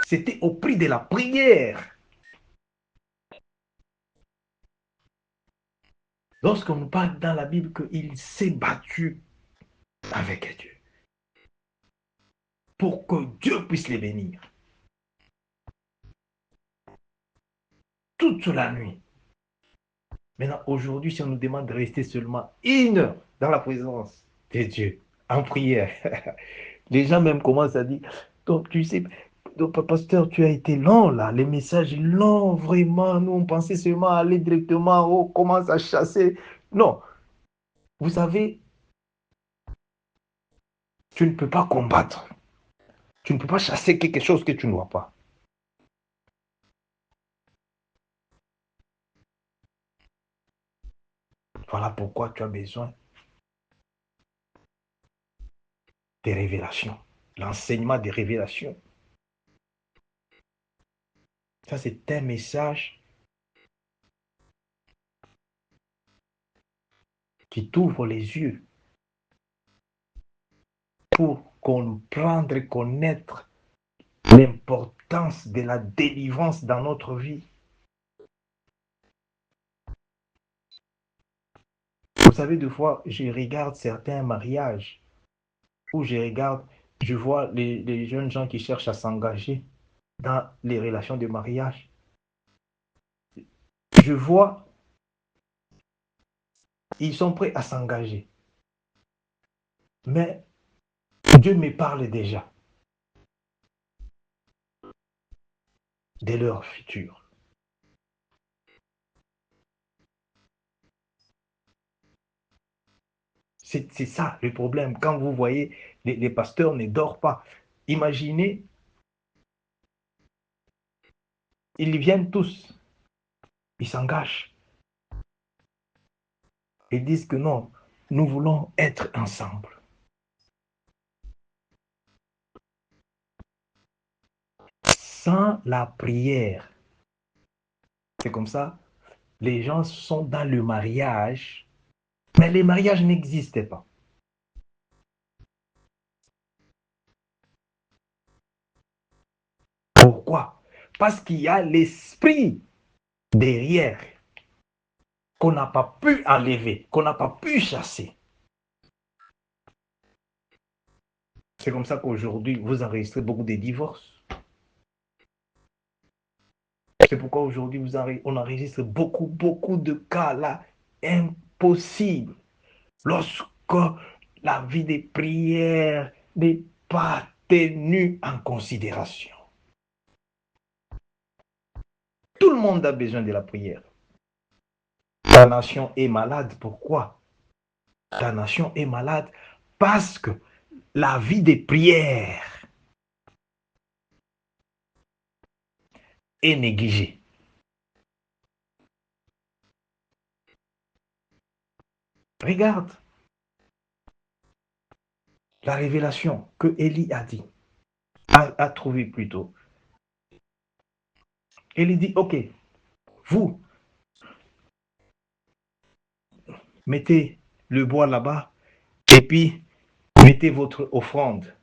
C'était au prix de la prière. Lorsqu'on nous parle dans la Bible qu'il s'est battu avec Dieu pour que Dieu puisse les bénir. Toute la nuit. Maintenant, aujourd'hui, si on nous demande de rester seulement 1 heure dans la présence de Dieu, en prière, les gens même commencent à dire, donc tu sais, donc, pasteur, tu as été long là, les messages longs, vraiment, nous on pensait seulement aller directement, on commence à chasser. Non, vous savez, tu ne peux pas combattre. Tu ne peux pas chasser quelque chose que tu ne vois pas. Voilà pourquoi tu as besoin des révélations, l'enseignement des révélations. Ça, c'est un message qui t'ouvre les yeux pour comprendre et connaître l'importance de la délivrance dans notre vie. Vous savez, des fois, je regarde certains mariages où je vois les jeunes gens qui cherchent à s'engager dans les relations de mariage. Je vois, ils sont prêts à s'engager. Mais Dieu me parle déjà de leur futur. C'est ça le problème. Quand vous voyez, les pasteurs ne dorment pas. Imaginez, ils viennent tous, ils s'engagent. Ils disent que non, nous voulons être ensemble. Sans la prière, c'est comme ça, les gens sont dans le mariage, mais le mariage n'existait pas. Pourquoi? Parce qu'il y a l'esprit derrière qu'on n'a pas pu enlever, qu'on n'a pas pu chasser. C'est comme ça qu'aujourd'hui, vous enregistrez beaucoup de divorces. C'est pourquoi aujourd'hui, on enregistre beaucoup de cas là impossibles. Lorsque la vie des prières n'est pas tenue en considération. Tout le monde a besoin de la prière. Ta nation est malade. Pourquoi? Ta nation est malade parce que la vie des prières est négligée. Regarde la révélation que Élie a dit, a trouvé plutôt. Élie dit, ok, vous mettez le bois là-bas et puis mettez votre offrande.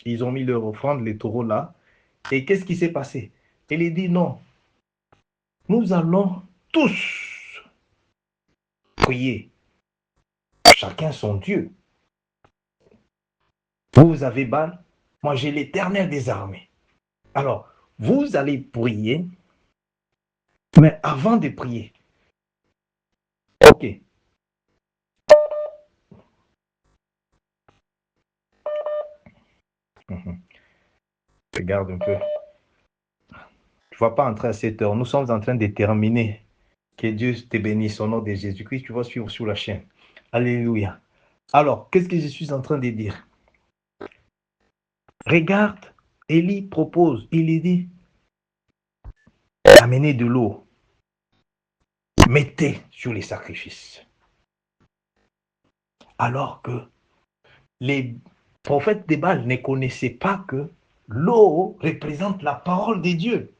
Ils ont mis leur offrande, les taureaux là. Et qu'est-ce qui s'est passé? Élie dit, non, nous allons tous prier, chacun son Dieu. Vous avez Baal, moi j'ai l'Éternel des armées. Alors, vous allez prier, mais avant de prier, ok. Regarde un peu. Tu ne vas pas entrer à cette heure. Nous sommes en train de terminer. Que Dieu te bénisse au nom de Jésus-Christ. Tu vas suivre sur la chaîne. Alléluia. Alors, qu'est-ce que je suis en train de dire? Regarde, Élie propose, il lui dit, amenez de l'eau, mettez sur les sacrifices. Alors que les prophètes de Baal ne connaissaient pas que l'eau représente la parole de Dieu.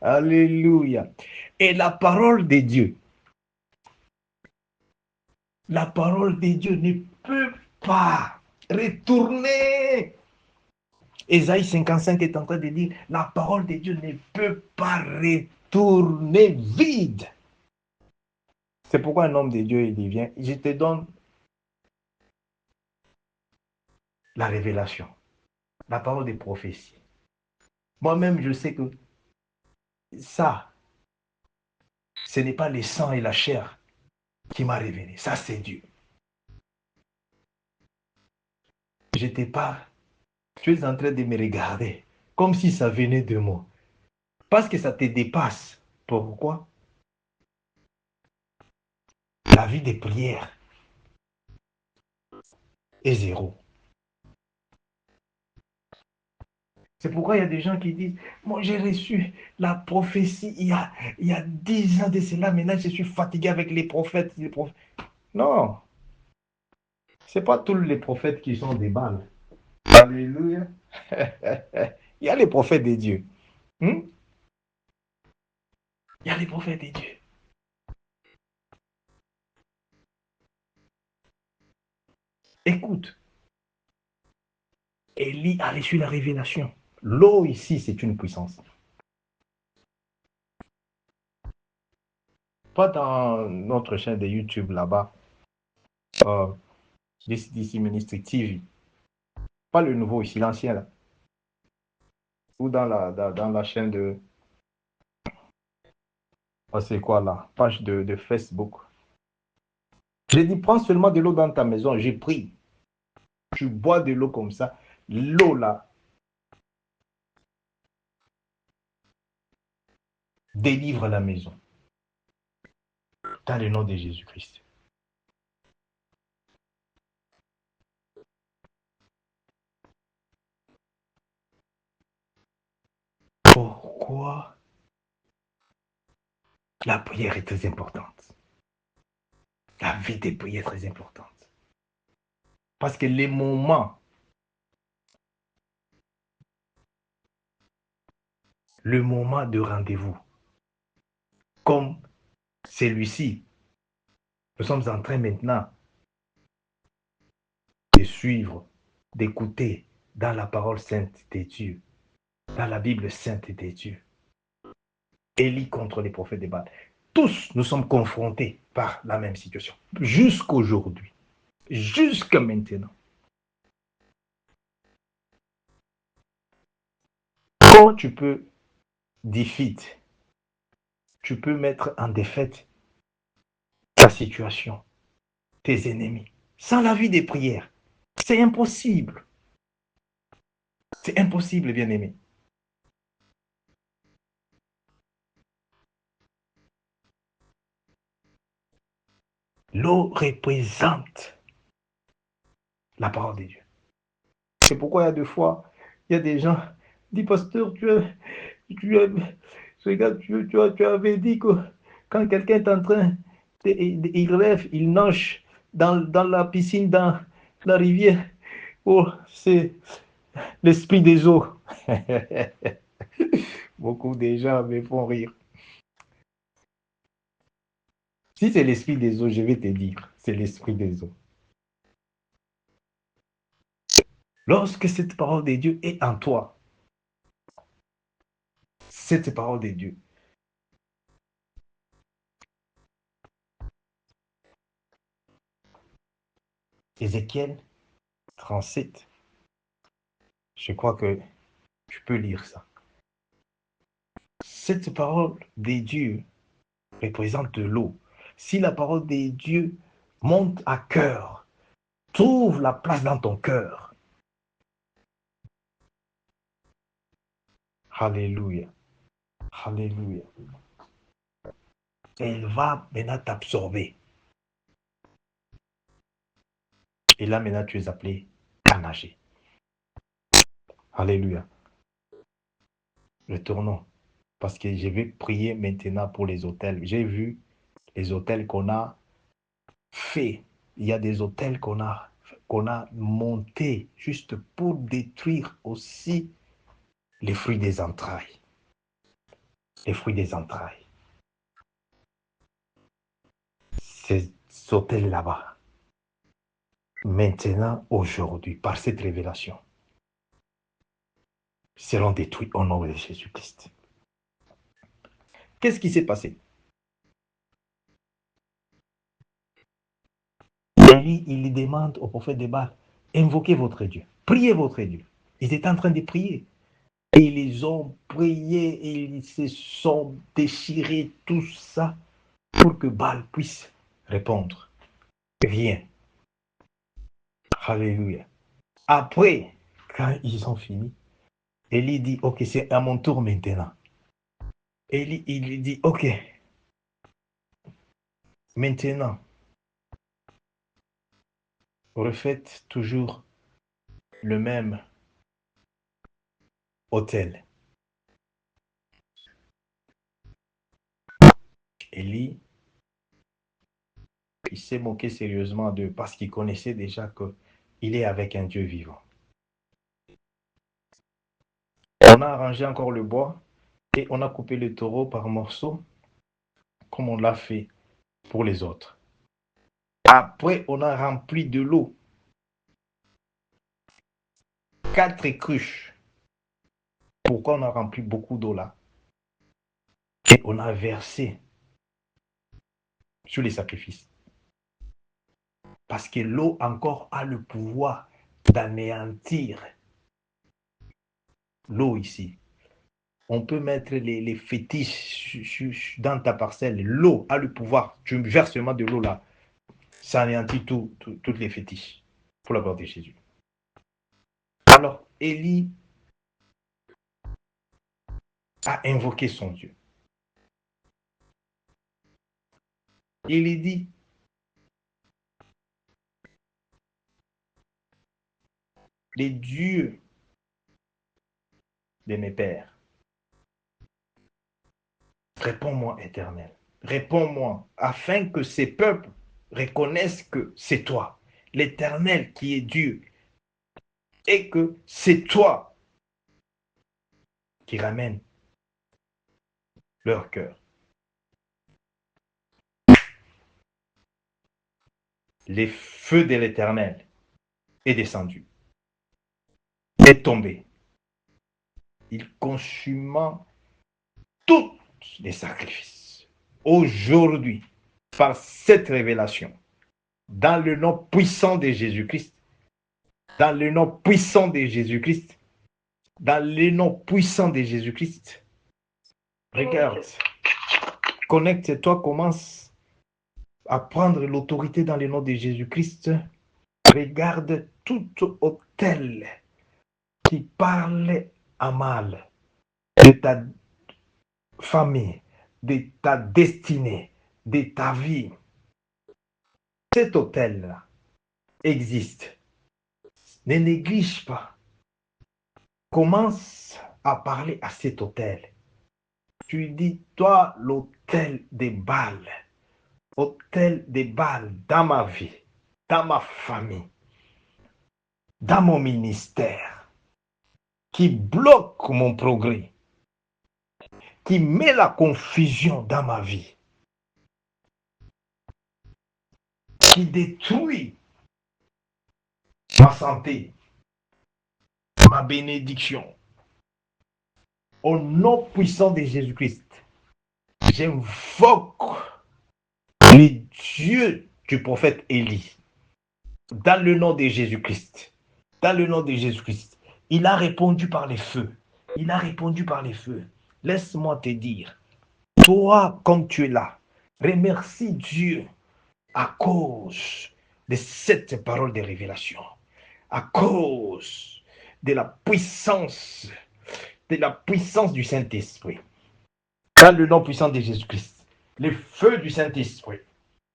Alléluia. Et la parole de Dieu ne peut pas retourner. Ésaïe 55 est en train de dire, la parole de Dieu ne peut pas retourner vide. C'est pourquoi un homme de Dieu, il dit, viens, je te donne la révélation, la parole des prophéties. Moi-même, je sais que ça, ce n'est pas le sang et la chair qui m'a révélé. Ça, c'est Dieu. Je te parle. Tu es en train de me regarder comme si ça venait de moi. Parce que ça te dépasse. Pourquoi? La vie de prière est zéro. C'est pourquoi il y a des gens qui disent, moi j'ai reçu la prophétie il y a 10 ans de cela, maintenant je suis fatigué avec les prophètes. Non, ce n'est pas tous les prophètes qui sont des balles. Alléluia. Il y a les prophètes de Dieu. Hmm? Il y a les prophètes de Dieu. Écoute, Élie a reçu la révélation. L'eau ici, c'est une puissance. Pas dans notre chaîne de YouTube là-bas, DC Ministry TV. Pas le nouveau ici, l'ancien là. Ou dans la chaîne de... Oh, c'est quoi là? Page de Facebook. J'ai dit, prends seulement de l'eau dans ta maison. J'ai pris. Tu bois de l'eau comme ça. L'eau là délivre la maison. Dans le nom de Jésus-Christ. Pourquoi la prière est très importante? La vie des prières est très importante. Parce que les moments, le moment de rendez-vous, comme celui-ci, nous sommes en train maintenant de suivre, d'écouter dans la parole sainte de Dieu, dans la Bible sainte de Dieu. Élie contre les prophètes de Baal. Tous nous sommes confrontés par la même situation. Jusqu'aujourd'hui. Jusqu'à maintenant. Comment tu peux defeat, tu peux mettre en défaite ta situation, tes ennemis, sans la vie des prières? C'est impossible. C'est impossible, bien-aimé. L'eau représente la parole de Dieu. C'est pourquoi il y a des fois, il y a des gens, dit pasteur, tu avais dit que quand quelqu'un est en train, il rêve, il nage dans la piscine, dans la rivière. Oh, c'est l'esprit des eaux. Beaucoup de gens me font rire. Si c'est l'esprit des eaux, je vais te dire, c'est l'esprit des eaux. Lorsque cette parole de Dieu est en toi, cette parole de Dieu, Ézéchiel 37, je crois que tu peux lire ça. Cette parole de Dieu représente de l'eau. Si la parole de Dieu monte à cœur, trouve la place dans ton cœur. Alléluia. Alléluia. Elle va maintenant t'absorber. Et là, maintenant, tu es appelé à nager. Alléluia. Retournons. Parce que je vais prier maintenant pour les hôtels. J'ai vu les hôtels qu'on a fait. Il y a des hôtels qu'on a montés juste pour détruire aussi les fruits des entrailles. Les fruits des entrailles. Ces hôtels là-bas, maintenant, aujourd'hui, par cette révélation, seront détruits au nom de Jésus-Christ. Qu'est-ce qui s'est passé? Élie, il demande au prophète de Baal, invoquez votre Dieu, priez votre Dieu. Ils étaient en train de prier. Et ils ont prié et ils se sont déchirés tout ça pour que Baal puisse répondre. Viens. Alléluia. Après, quand ils ont fini, Élie dit, ok, c'est à mon tour maintenant. Élie, il lui dit, ok, maintenant, refaites toujours le même hôtel. Élie, il s'est moqué sérieusement d'eux parce qu'il connaissait déjà qu'il est avec un Dieu vivant. On a arrangé encore le bois et on a coupé le taureau par morceaux comme on l'a fait pour les autres. Après, on a rempli de l'eau. 4 cruches. Pourquoi on a rempli beaucoup d'eau là? Et on a versé sur les sacrifices. Parce que l'eau encore a le pouvoir d'anéantir l'eau ici. On peut mettre les fétiches dans ta parcelle. L'eau a le pouvoir. Tu verses seulement de l'eau là. Ça anéantit toutes les fétiches. Pour la gloire de Jésus. Alors, Élie a invoqué son Dieu. Il lui dit, les dieux de mes pères, réponds-moi, Éternel, réponds-moi, afin que ces peuples reconnaissent que c'est toi, l'Éternel qui est Dieu, et que c'est toi qui ramène leur cœur. Les feux de l'Éternel est descendu, est tombé. Il consuma tous les sacrifices. Aujourd'hui, par cette révélation, dans le nom puissant de Jésus-Christ, dans le nom puissant de Jésus-Christ, dans le nom puissant de Jésus-Christ, regarde, connecte-toi, commence à prendre l'autorité dans le nom de Jésus-Christ. Regarde tout autel qui parle à mal de ta famille, de ta destinée, de ta vie. Cet autel-là existe. Ne néglige pas. Commence à parler à cet autel. Tu dis, toi, l'autel des Baals, autel des Baals dans ma vie, dans ma famille, dans mon ministère, qui bloque mon progrès, qui met la confusion dans ma vie, qui détruit ma santé, ma bénédiction. Au nom puissant de Jésus-Christ, j'invoque le Dieu du prophète Élie. Dans le nom de Jésus-Christ. Dans le nom de Jésus-Christ. Il a répondu par les feux. Il a répondu par les feux. Laisse-moi te dire, toi, comme tu es là, remercie Dieu à cause de cette parole de révélation. À cause de la puissance du Saint-Esprit. Dans le nom puissant de Jésus-Christ. Le feu du Saint-Esprit.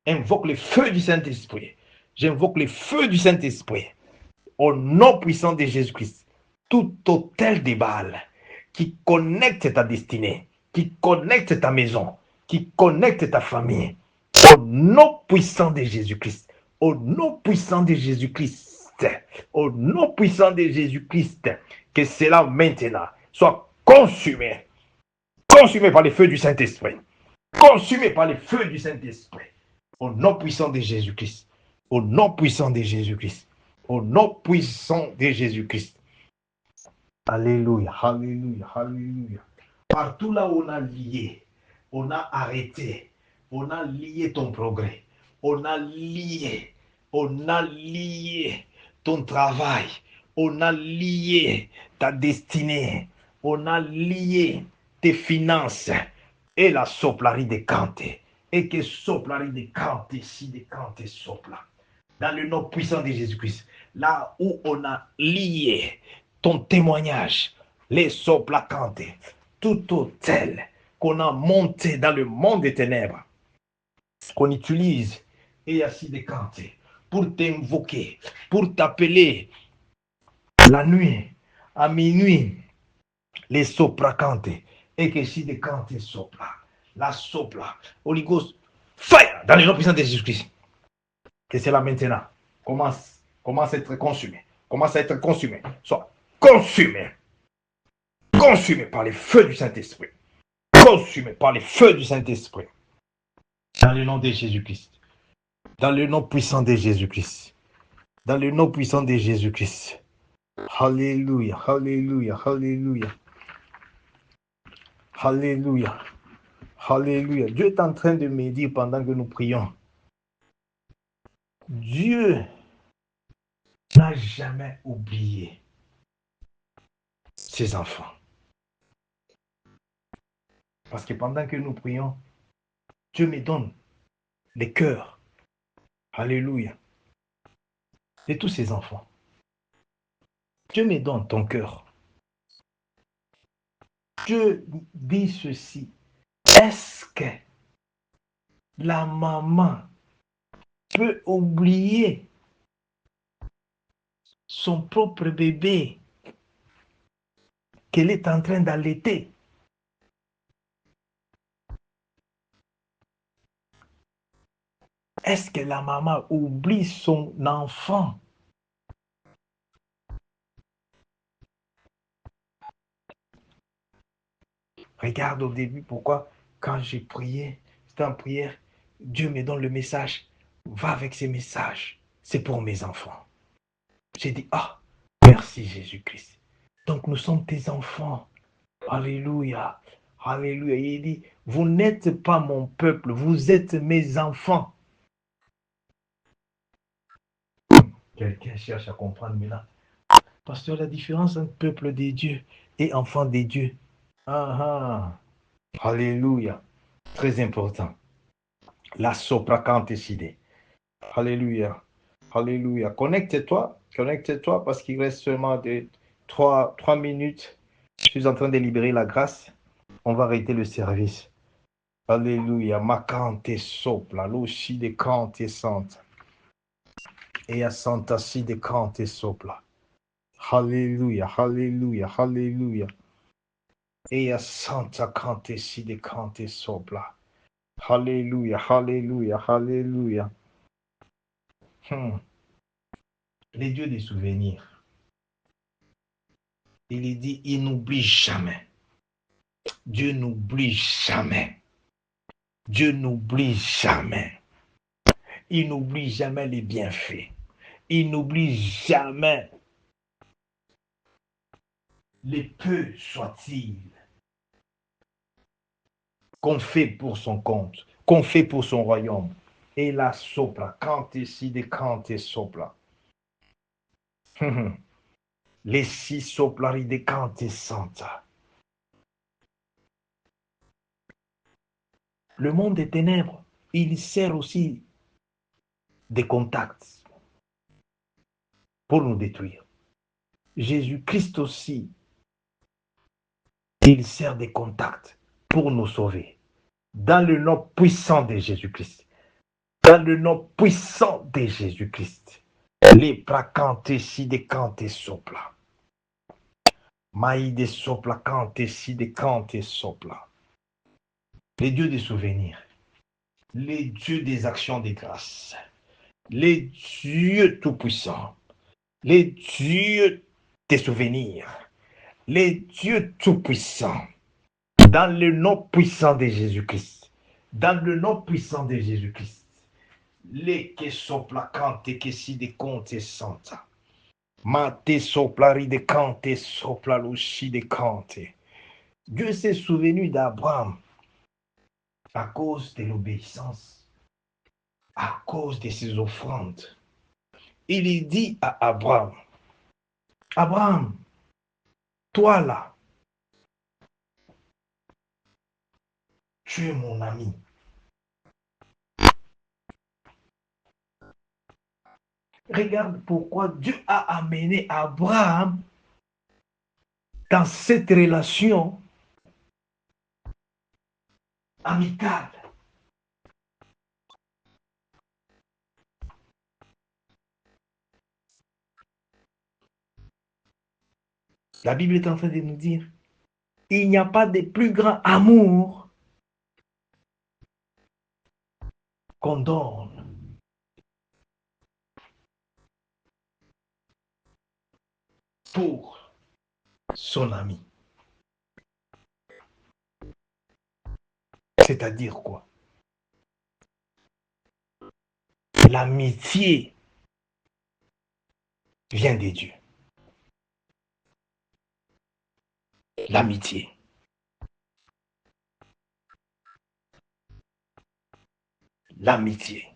Invoque le feu du Saint-Esprit. J'invoque le feu du Saint-Esprit. Au nom puissant de Jésus-Christ. Tout autel des Baals qui connecte ta destinée, qui connecte ta maison, qui connecte ta famille. Au nom puissant de Jésus-Christ. Au nom puissant de Jésus-Christ. Au nom puissant de Jésus-Christ. Que cela maintenant soit consumé. Consumé par le feu du Saint-Esprit. Consumé par le feu du Saint-Esprit. Au nom puissant de Jésus-Christ. Au nom puissant de Jésus-Christ. Au nom puissant de Jésus-Christ. Alléluia, alléluia, alléluia. Partout là où on a lié, on a arrêté, on a lié ton progrès, on a lié ton travail, on a lié ta destinée, on a lié tes finances et la soplari de Cante. Et que soplari de Cante, si de Cante sopla. Dans le nom puissant de Jésus-Christ, là où on a lié ton témoignage, les soplacantes, tout autel qu'on a monté dans le monde des ténèbres, qu'on utilise, et ainsi de Cante, pour t'invoquer, pour t'appeler la nuit, à minuit, les soplacantes, et que si de Cante sopla, la sopla, Holy Ghost, fire, dans le nom puissant de Jésus-Christ. Que cela maintenant commence à être consumé. Commence à être consumé. Soit consumé. Consumé par les feux du Saint-Esprit. Consumé par les feux du Saint-Esprit. Dans le nom de Jésus-Christ. Dans le nom puissant de Jésus-Christ. Dans le nom puissant de Jésus-Christ. Alléluia, alléluia, alléluia, alléluia, alléluia. Dieu est en train de me dire pendant que nous prions, Dieu n'a jamais oublié ses enfants. Parce que pendant que nous prions, Dieu me donne les cœurs, alléluia, de tous ses enfants. Dieu me donne ton cœur. Dieu dit ceci, est-ce que la maman peut oublier son propre bébé qu'elle est en train d'allaiter? Est-ce que la maman oublie son enfant? Regarde au début pourquoi quand j'ai prié, c'était en prière, Dieu me donne le message, va avec ces messages, c'est pour mes enfants. J'ai dit, ah, merci Jésus-Christ. Donc nous sommes tes enfants. Alléluia. Alléluia. Il dit, vous n'êtes pas mon peuple, vous êtes mes enfants. Quelqu'un cherche à comprendre maintenant. Pasteur, la différence entre peuple des dieux et enfant des dieux. Ah ah. Alléluia. Très important. La sopracanteside. Alléluia. Alléluia. Connecte-toi parce qu'il reste seulement 3 minutes. Je suis en train de libérer la grâce. On va arrêter le service. Alléluia. Macante sopla. Luci de cante santa. Et a santa si de cante sopla. Alléluia. Alléluia. Alléluia. Et a santa cante si de cante sopla. Alléluia. Alléluia. Alléluia. Les dieux des souvenirs. Il est dit, il n'oublie jamais. Dieu n'oublie jamais. Dieu n'oublie jamais. Il n'oublie jamais les bienfaits. Il n'oublie jamais les peu soit-il qu'on fait pour son compte, qu'on fait pour son royaume. Et la sopla, cante si de cante sopla. Les six soplari de cante santa. Le monde des ténèbres, il sert aussi des contacts pour nous détruire. Jésus-Christ aussi, il sert des contacts pour nous sauver. Dans le nom puissant de Jésus-Christ. Dans le nom puissant de Jésus-Christ. Les pracantes si de cante sopla. Maï de sopla cante si de cante sopla. Les dieux des souvenirs. Les dieux des actions de grâce. Les dieux tout-puissants. Les dieux des souvenirs. Les dieux tout-puissants. Dans le nom puissant de Jésus-Christ. Dans le nom puissant de Jésus-Christ. Les que sopla cante que si de conte santa. Mate soplari de cante sopla luci de cante. Dieu s'est souvenu d'Abraham à cause de l'obéissance, à cause de ses offrandes. Il dit à Abraham, Abraham, toi là, tu es mon ami. Regarde pourquoi Dieu a amené Abraham dans cette relation amicale. La Bible est en train de nous dire, il n'y a pas de plus grand amour qu'on donne pour son ami. C'est-à-dire quoi? L'amitié vient de Dieu. L'amitié. L'amitié.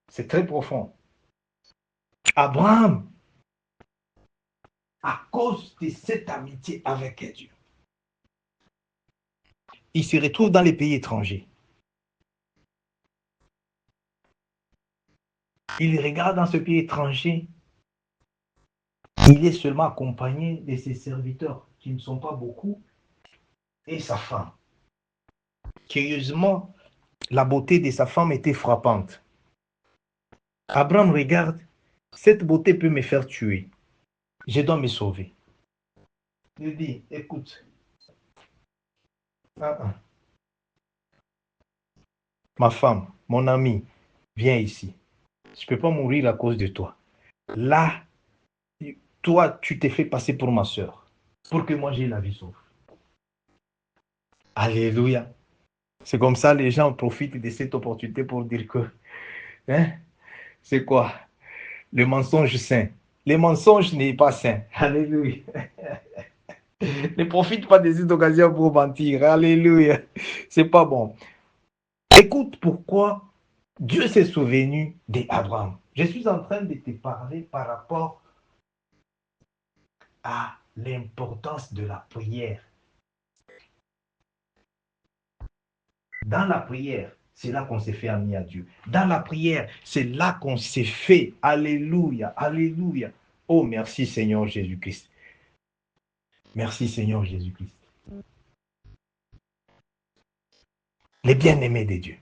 C'est très profond. Abraham, à cause de cette amitié avec Dieu, il se retrouve dans les pays étrangers. Il regarde dans ce pays étranger, il est seulement accompagné de ses serviteurs, qui ne sont pas beaucoup, et sa femme. Curieusement, la beauté de sa femme était frappante. Abraham regarde, cette beauté peut me faire tuer. Je dois me sauver. Il dit, écoute, ma femme, mon ami, viens ici. Je ne peux pas mourir à cause de toi. Là, toi, tu t'es fait passer pour ma soeur, pour que moi j'ai la vie sauve. Alléluia. C'est comme ça, les gens profitent de cette opportunité pour dire que, hein, c'est quoi? Le mensonge saint. Le mensonge n'est pas saint. Alléluia. Ne profite pas de cette occasion pour mentir. Alléluia. C'est pas bon. Écoute pourquoi Dieu s'est souvenu d'Abraham. Je suis en train de te parler par rapport à l'importance de la prière. Dans la prière, c'est là qu'on s'est fait ami à Dieu. Dans la prière, c'est là qu'on s'est fait. Alléluia, alléluia. Oh, merci Seigneur Jésus-Christ. Merci Seigneur Jésus-Christ. Les bien-aimés de Dieu.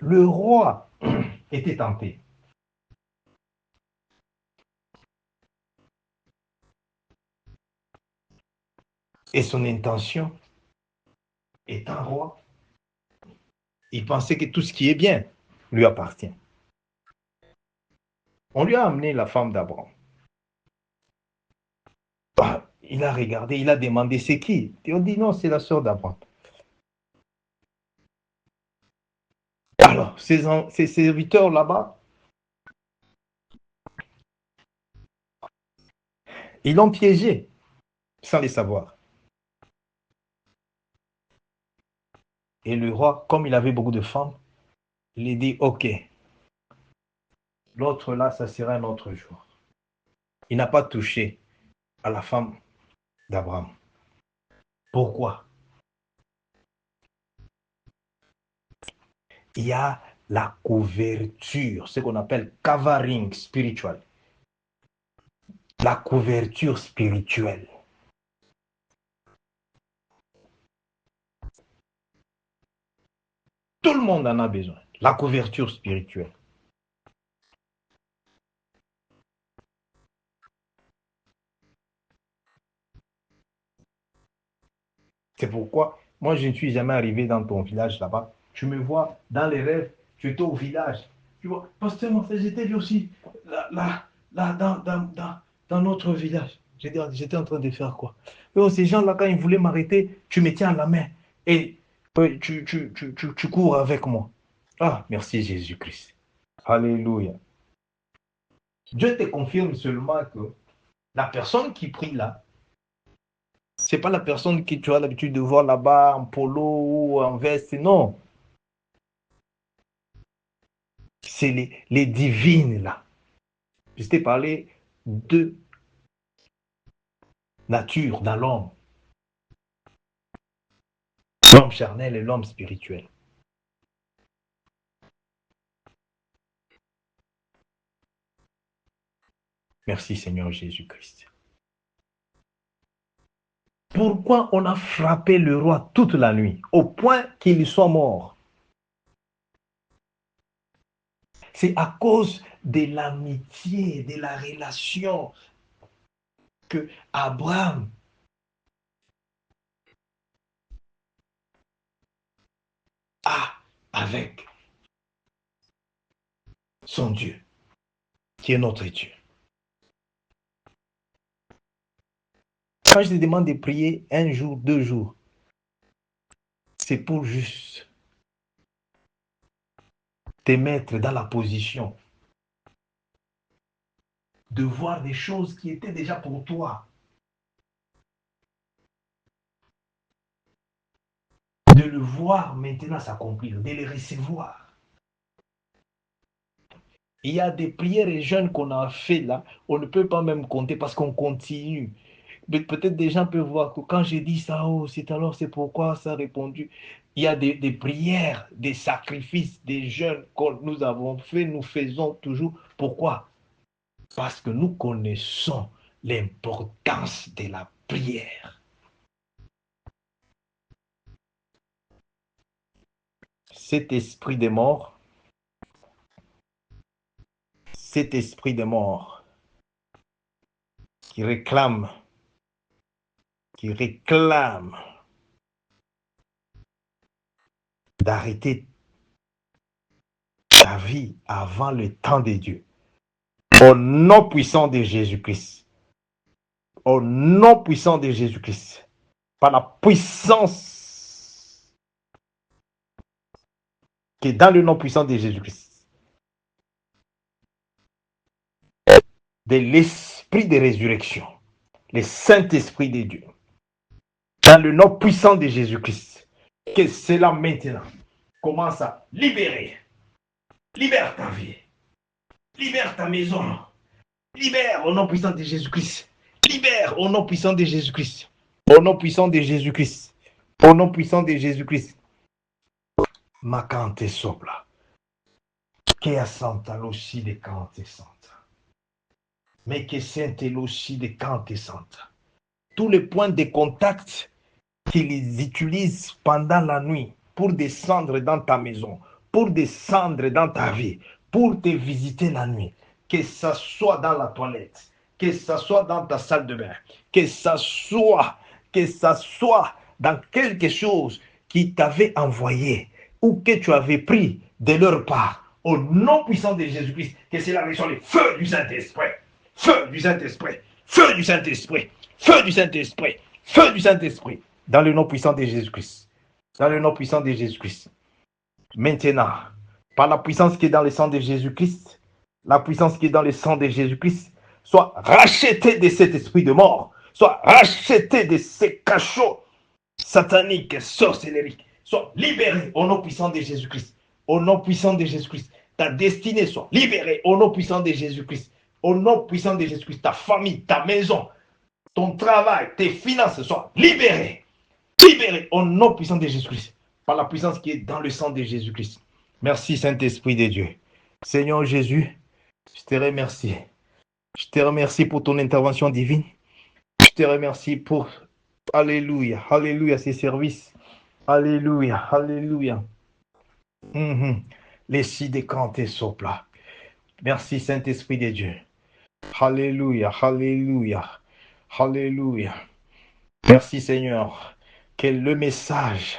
Le roi était tenté. Et son intention, étant roi, il pensait que tout ce qui est bien lui appartient. On lui a amené la femme d'Abraham. Il a regardé, il a demandé c'est qui? Et on dit non, c'est la sœur d'Abraham. Alors, ses serviteurs là-bas, ils l'ont piégé sans le savoir. Et le roi, comme il avait beaucoup de femmes, il a dit ok, l'autre là, ça sera un autre jour. Il n'a pas touché à la femme d'Abraham. Pourquoi? Il y a la couverture, ce qu'on appelle covering spiritual. La couverture spirituelle. Tout le monde en a besoin. La couverture spirituelle. C'est pourquoi, moi, je ne suis jamais arrivé dans ton village là-bas. Tu me vois dans les rêves, tu étais au village. Tu vois, pasteur, j'étais lui aussi, là, dans notre village. J'étais en train de faire quoi? Et ces gens-là, quand ils voulaient m'arrêter, tu me tiens la main et tu cours avec moi. Ah, merci Jésus-Christ. Alléluia. Dieu te confirme seulement que la personne qui prie là, c'est pas la personne que tu as l'habitude de voir là-bas en polo ou en veste, non. C'est les divines là. Je t'ai parlé de nature dans l'homme. L'homme charnel et l'homme spirituel. Merci Seigneur Jésus-Christ. Pourquoi on a frappé le roi toute la nuit, au point qu'il soit mort? C'est à cause de l'amitié, de la relation que Abraham a avec son Dieu, qui est notre Dieu. Quand je te demande de prier un jour, 2 jours, c'est pour juste te mettre dans la position de voir des choses qui étaient déjà pour toi. De le voir maintenant s'accomplir, de les recevoir. Il y a des prières et jeûnes qu'on a fait là, on ne peut pas même compter parce qu'on continue. Mais peut-être des gens peuvent voir que quand j'ai dit ça, oh, c'est pourquoi ça a répondu. Il y a des prières, des sacrifices, des jeûnes que nous avons fait, nous faisons toujours. Pourquoi? Parce que nous connaissons l'importance de la prière. Cet esprit de mort, qui réclame d'arrêter ta vie avant le temps de Dieu. Au nom puissant de Jésus-Christ. Au nom puissant de Jésus-Christ. Par la puissance qui est dans le nom puissant de Jésus-Christ. De l'esprit de résurrection. Le Saint-Esprit de Dieu. Dans le nom puissant de Jésus-Christ. Que cela maintenant commence à libérer. Libère ta vie. Libère ta maison. Libère au nom puissant de Jésus-Christ. Libère au nom puissant de Jésus-Christ. Au nom puissant de Jésus-Christ. Au nom puissant de Jésus-Christ. Macante sopla. Che assanta l'ossi de cante santa. Mais que sente l'ossi de cante santa. Tous les points de contact qu'ils utilisent pendant la nuit pour descendre dans ta maison, pour descendre dans ta vie, pour te visiter la nuit, que ça soit dans la toilette, que ça soit dans ta salle de bain, que ça soit dans quelque chose qui t'avait envoyé ou que tu avais pris de leur part, au nom puissant de Jésus-Christ, que cela reçoit le feu du Saint-Esprit, feu du Saint-Esprit, feu du Saint-Esprit, feu du Saint-Esprit, feu du Saint-Esprit, dans le nom puissant de Jésus-Christ, dans le nom puissant de Jésus-Christ. Maintenant, par la puissance qui est dans le sang de Jésus-Christ, la puissance qui est dans le sang de Jésus-Christ, soit rachetée de cet esprit de mort, soit rachetée de ces cachots sataniques, sorcelleriques, soit libérée au nom puissant de Jésus-Christ, au nom puissant de Jésus-Christ. Ta destinée soit libérée au nom puissant de Jésus-Christ, au nom puissant de Jésus-Christ. Ta famille, ta maison, ton travail, tes finances soient libérées, libérées au nom puissant de Jésus-Christ, par la puissance qui est dans le sang de Jésus-Christ. Merci Saint-Esprit de Dieu. Seigneur Jésus, je te remercie. Je te remercie pour ton intervention divine. Je te remercie pour, alléluia, alléluia, ces services. Alléluia, alléluia. Les si décantés sopla. Merci Saint-Esprit de Dieu. Alléluia, alléluia, alléluia. Merci Seigneur. Que le message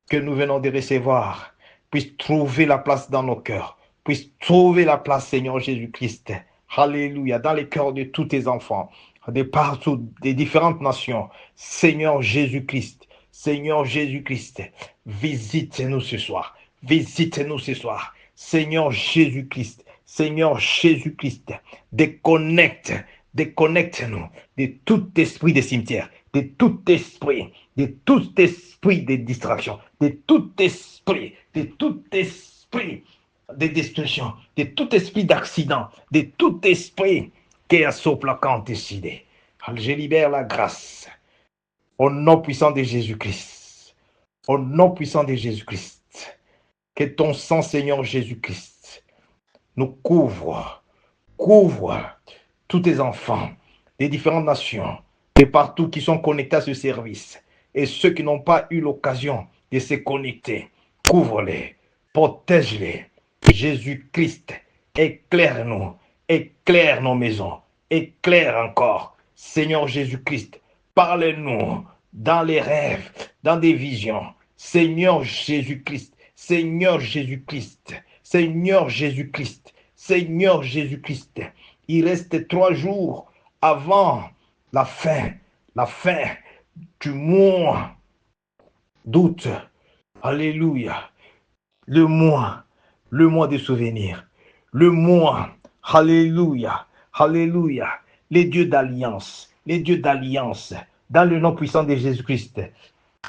que nous venons de recevoir puisse trouver la place dans nos cœurs, puisse trouver la place, Seigneur Jésus-Christ. Alléluia, dans les cœurs de tous tes enfants, de partout, des différentes nations. Seigneur Jésus-Christ, Seigneur Jésus-Christ, visite-nous ce soir, visite-nous ce soir. Seigneur Jésus-Christ, Seigneur Jésus-Christ, déconnecte-nous de tout esprit de cimetière, de tout esprit de distraction, de tout esprit de destruction, de tout esprit d'accident, de tout esprit qui est soplant décidé. Je libère la grâce au nom puissant de Jésus-Christ. Au nom puissant de Jésus-Christ. Que ton sang, Seigneur Jésus-Christ, nous couvre tous tes enfants des différentes nations, de partout qui sont connectés à ce service. Et ceux qui n'ont pas eu l'occasion de se connecter, couvre-les, protège-les. Jésus-Christ, éclaire-nous, éclaire nos maisons, éclaire encore. Seigneur Jésus-Christ, parle-nous dans les rêves, dans des visions. Seigneur Jésus-Christ, Seigneur Jésus-Christ, Seigneur Jésus-Christ, Seigneur Jésus-Christ. Il reste 3 jours avant la fin du mois d'août. Alléluia. Le mois des souvenirs. Le mois, alléluia, alléluia. Les dieux d'alliance, dans le nom puissant de Jésus-Christ.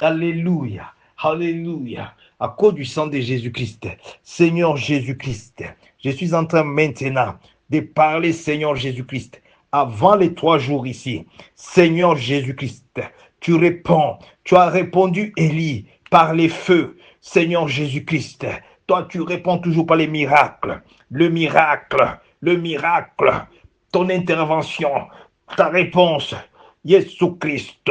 Alléluia, alléluia. À cause du sang de Jésus-Christ, Seigneur Jésus-Christ, je suis en train maintenant de parler, Seigneur Jésus-Christ, avant les 3 jours ici. Seigneur Jésus-Christ, tu réponds, tu as répondu, Élie, par les feux. Seigneur Jésus-Christ, toi tu réponds toujours par les miracles. Le miracle, ton intervention, ta réponse, Jésus-Christ.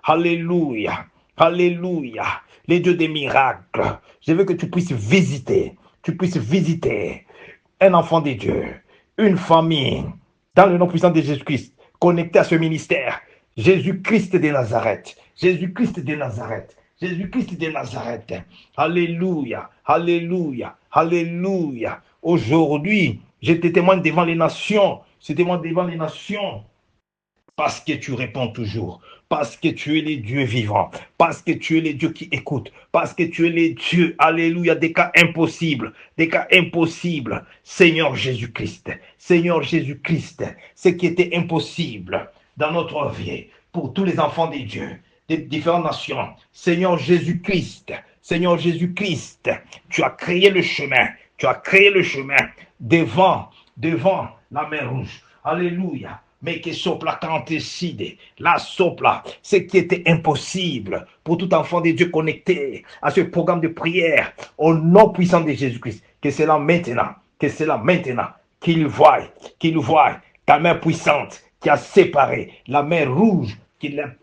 Alléluia, alléluia, les dieux des miracles. Je veux que tu puisses visiter un enfant de Dieu, une famille, dans le nom puissant de Jésus-Christ, connecté à ce ministère. Jésus-Christ de Nazareth, Jésus-Christ de Nazareth, Jésus-Christ de Nazareth. Alléluia, alléluia, alléluia. Aujourd'hui, je te témoigne devant les nations, parce que tu réponds toujours, parce que tu es le Dieu vivant, parce que tu es le Dieu qui écoute, parce que tu es le Dieu, alléluia, des cas impossibles, Seigneur Jésus-Christ, ce qui était impossible dans notre vie, pour tous les enfants de Dieu, des différentes nations, Seigneur Jésus-Christ, tu as créé le chemin, devant la mer Rouge, alléluia. Mais que sopla quand décide, la sopla, ce qui était impossible pour tout enfant de Dieu connecté à ce programme de prière, au nom puissant de Jésus-Christ, que c'est là maintenant, qu'il voie ta main puissante qui a séparé la mer Rouge, qui l'a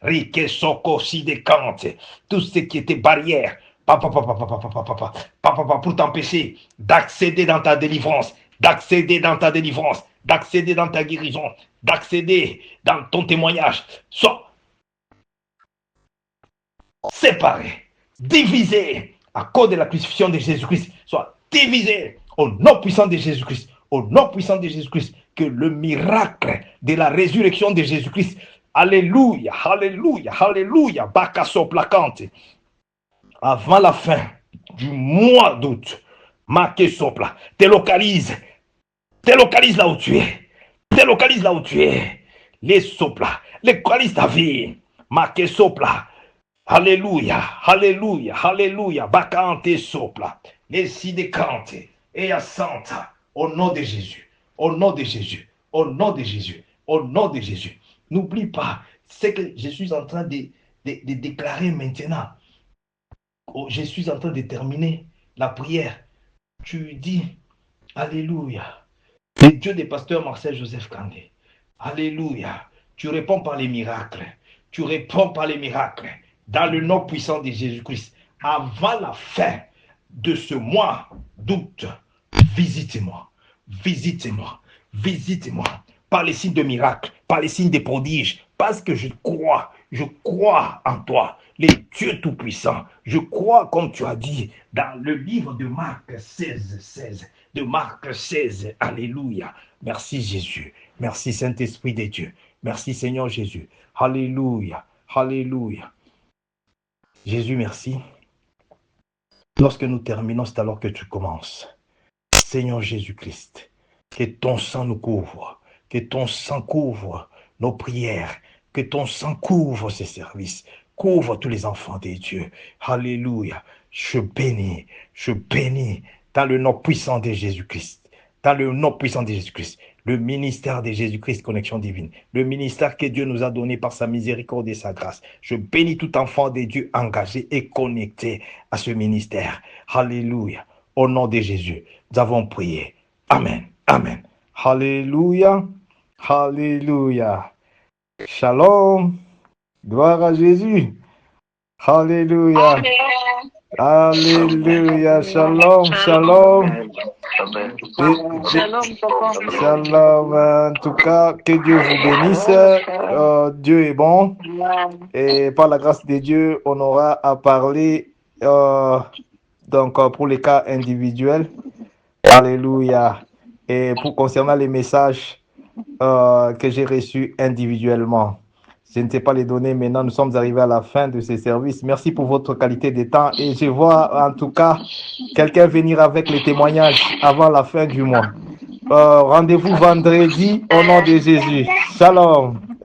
Rique Soko si décante, tout ce qui était barrière, pour t'empêcher d'accéder dans ta délivrance, d'accéder dans ta guérison, d'accéder dans ton témoignage. Sois séparé, divisé à cause de la crucifixion de Jésus-Christ. Sois divisé au nom puissant de Jésus-Christ. Que le miracle de la résurrection de Jésus-Christ, alléluia, alléluia, alléluia, Bakaso placante, avant la fin du mois d'août, Maké Sopla, te localise là où tu es, les sopla, localise ta vie, Maké Sopla, alléluia, alléluia, alléluia, Bakante Sopla, les sidécante, et à Santa, au nom de Jésus. N'oublie pas ce que je suis en train de déclarer maintenant. Je suis en train de terminer la prière. Tu dis, alléluia, le Dieu des pasteurs Marcel Joseph Kandé. Alléluia, tu réponds par les miracles. Dans le nom puissant de Jésus-Christ. Avant la fin de ce mois d'août, visitez-moi par les signes de miracles, par les signes de prodiges, parce que je crois en toi, les dieux tout-puissants. Je crois, comme tu as dit dans le livre de Marc 16, alléluia. Merci Jésus, merci Saint-Esprit de Dieu, merci Seigneur Jésus, alléluia, alléluia. Jésus, merci. Lorsque nous terminons, c'est alors que tu commences. Seigneur Jésus-Christ, que ton sang nous couvre, que ton sang couvre nos prières, que ton sang couvre ces services, couvre tous les enfants de Dieu. Alléluia. Je bénis dans le nom puissant de Jésus-Christ, le ministère de Jésus-Christ, Connexion Divine, le ministère que Dieu nous a donné par sa miséricorde et sa grâce. Je bénis tout enfant de Dieu engagé et connecté à ce ministère. Alléluia. Au nom de Jésus, nous avons prié. Amen. Amen. Alléluia. Alléluia. Shalom. Gloire à Jésus. Alléluia. Amen. Alléluia. Shalom. Shalom. Shalom. En tout cas, que Dieu vous bénisse. Dieu est bon. Et par la grâce de Dieu, on aura à parler donc pour les cas individuels. Alléluia. Et pour concernant les messages que j'ai reçus individuellement. Je ne sais pas les donner maintenant. Nous sommes arrivés à la fin de ces services. Merci pour votre qualité de temps. Et je vois en tout cas quelqu'un venir avec les témoignages avant la fin du mois. Rendez-vous vendredi au nom de Jésus. Shalom.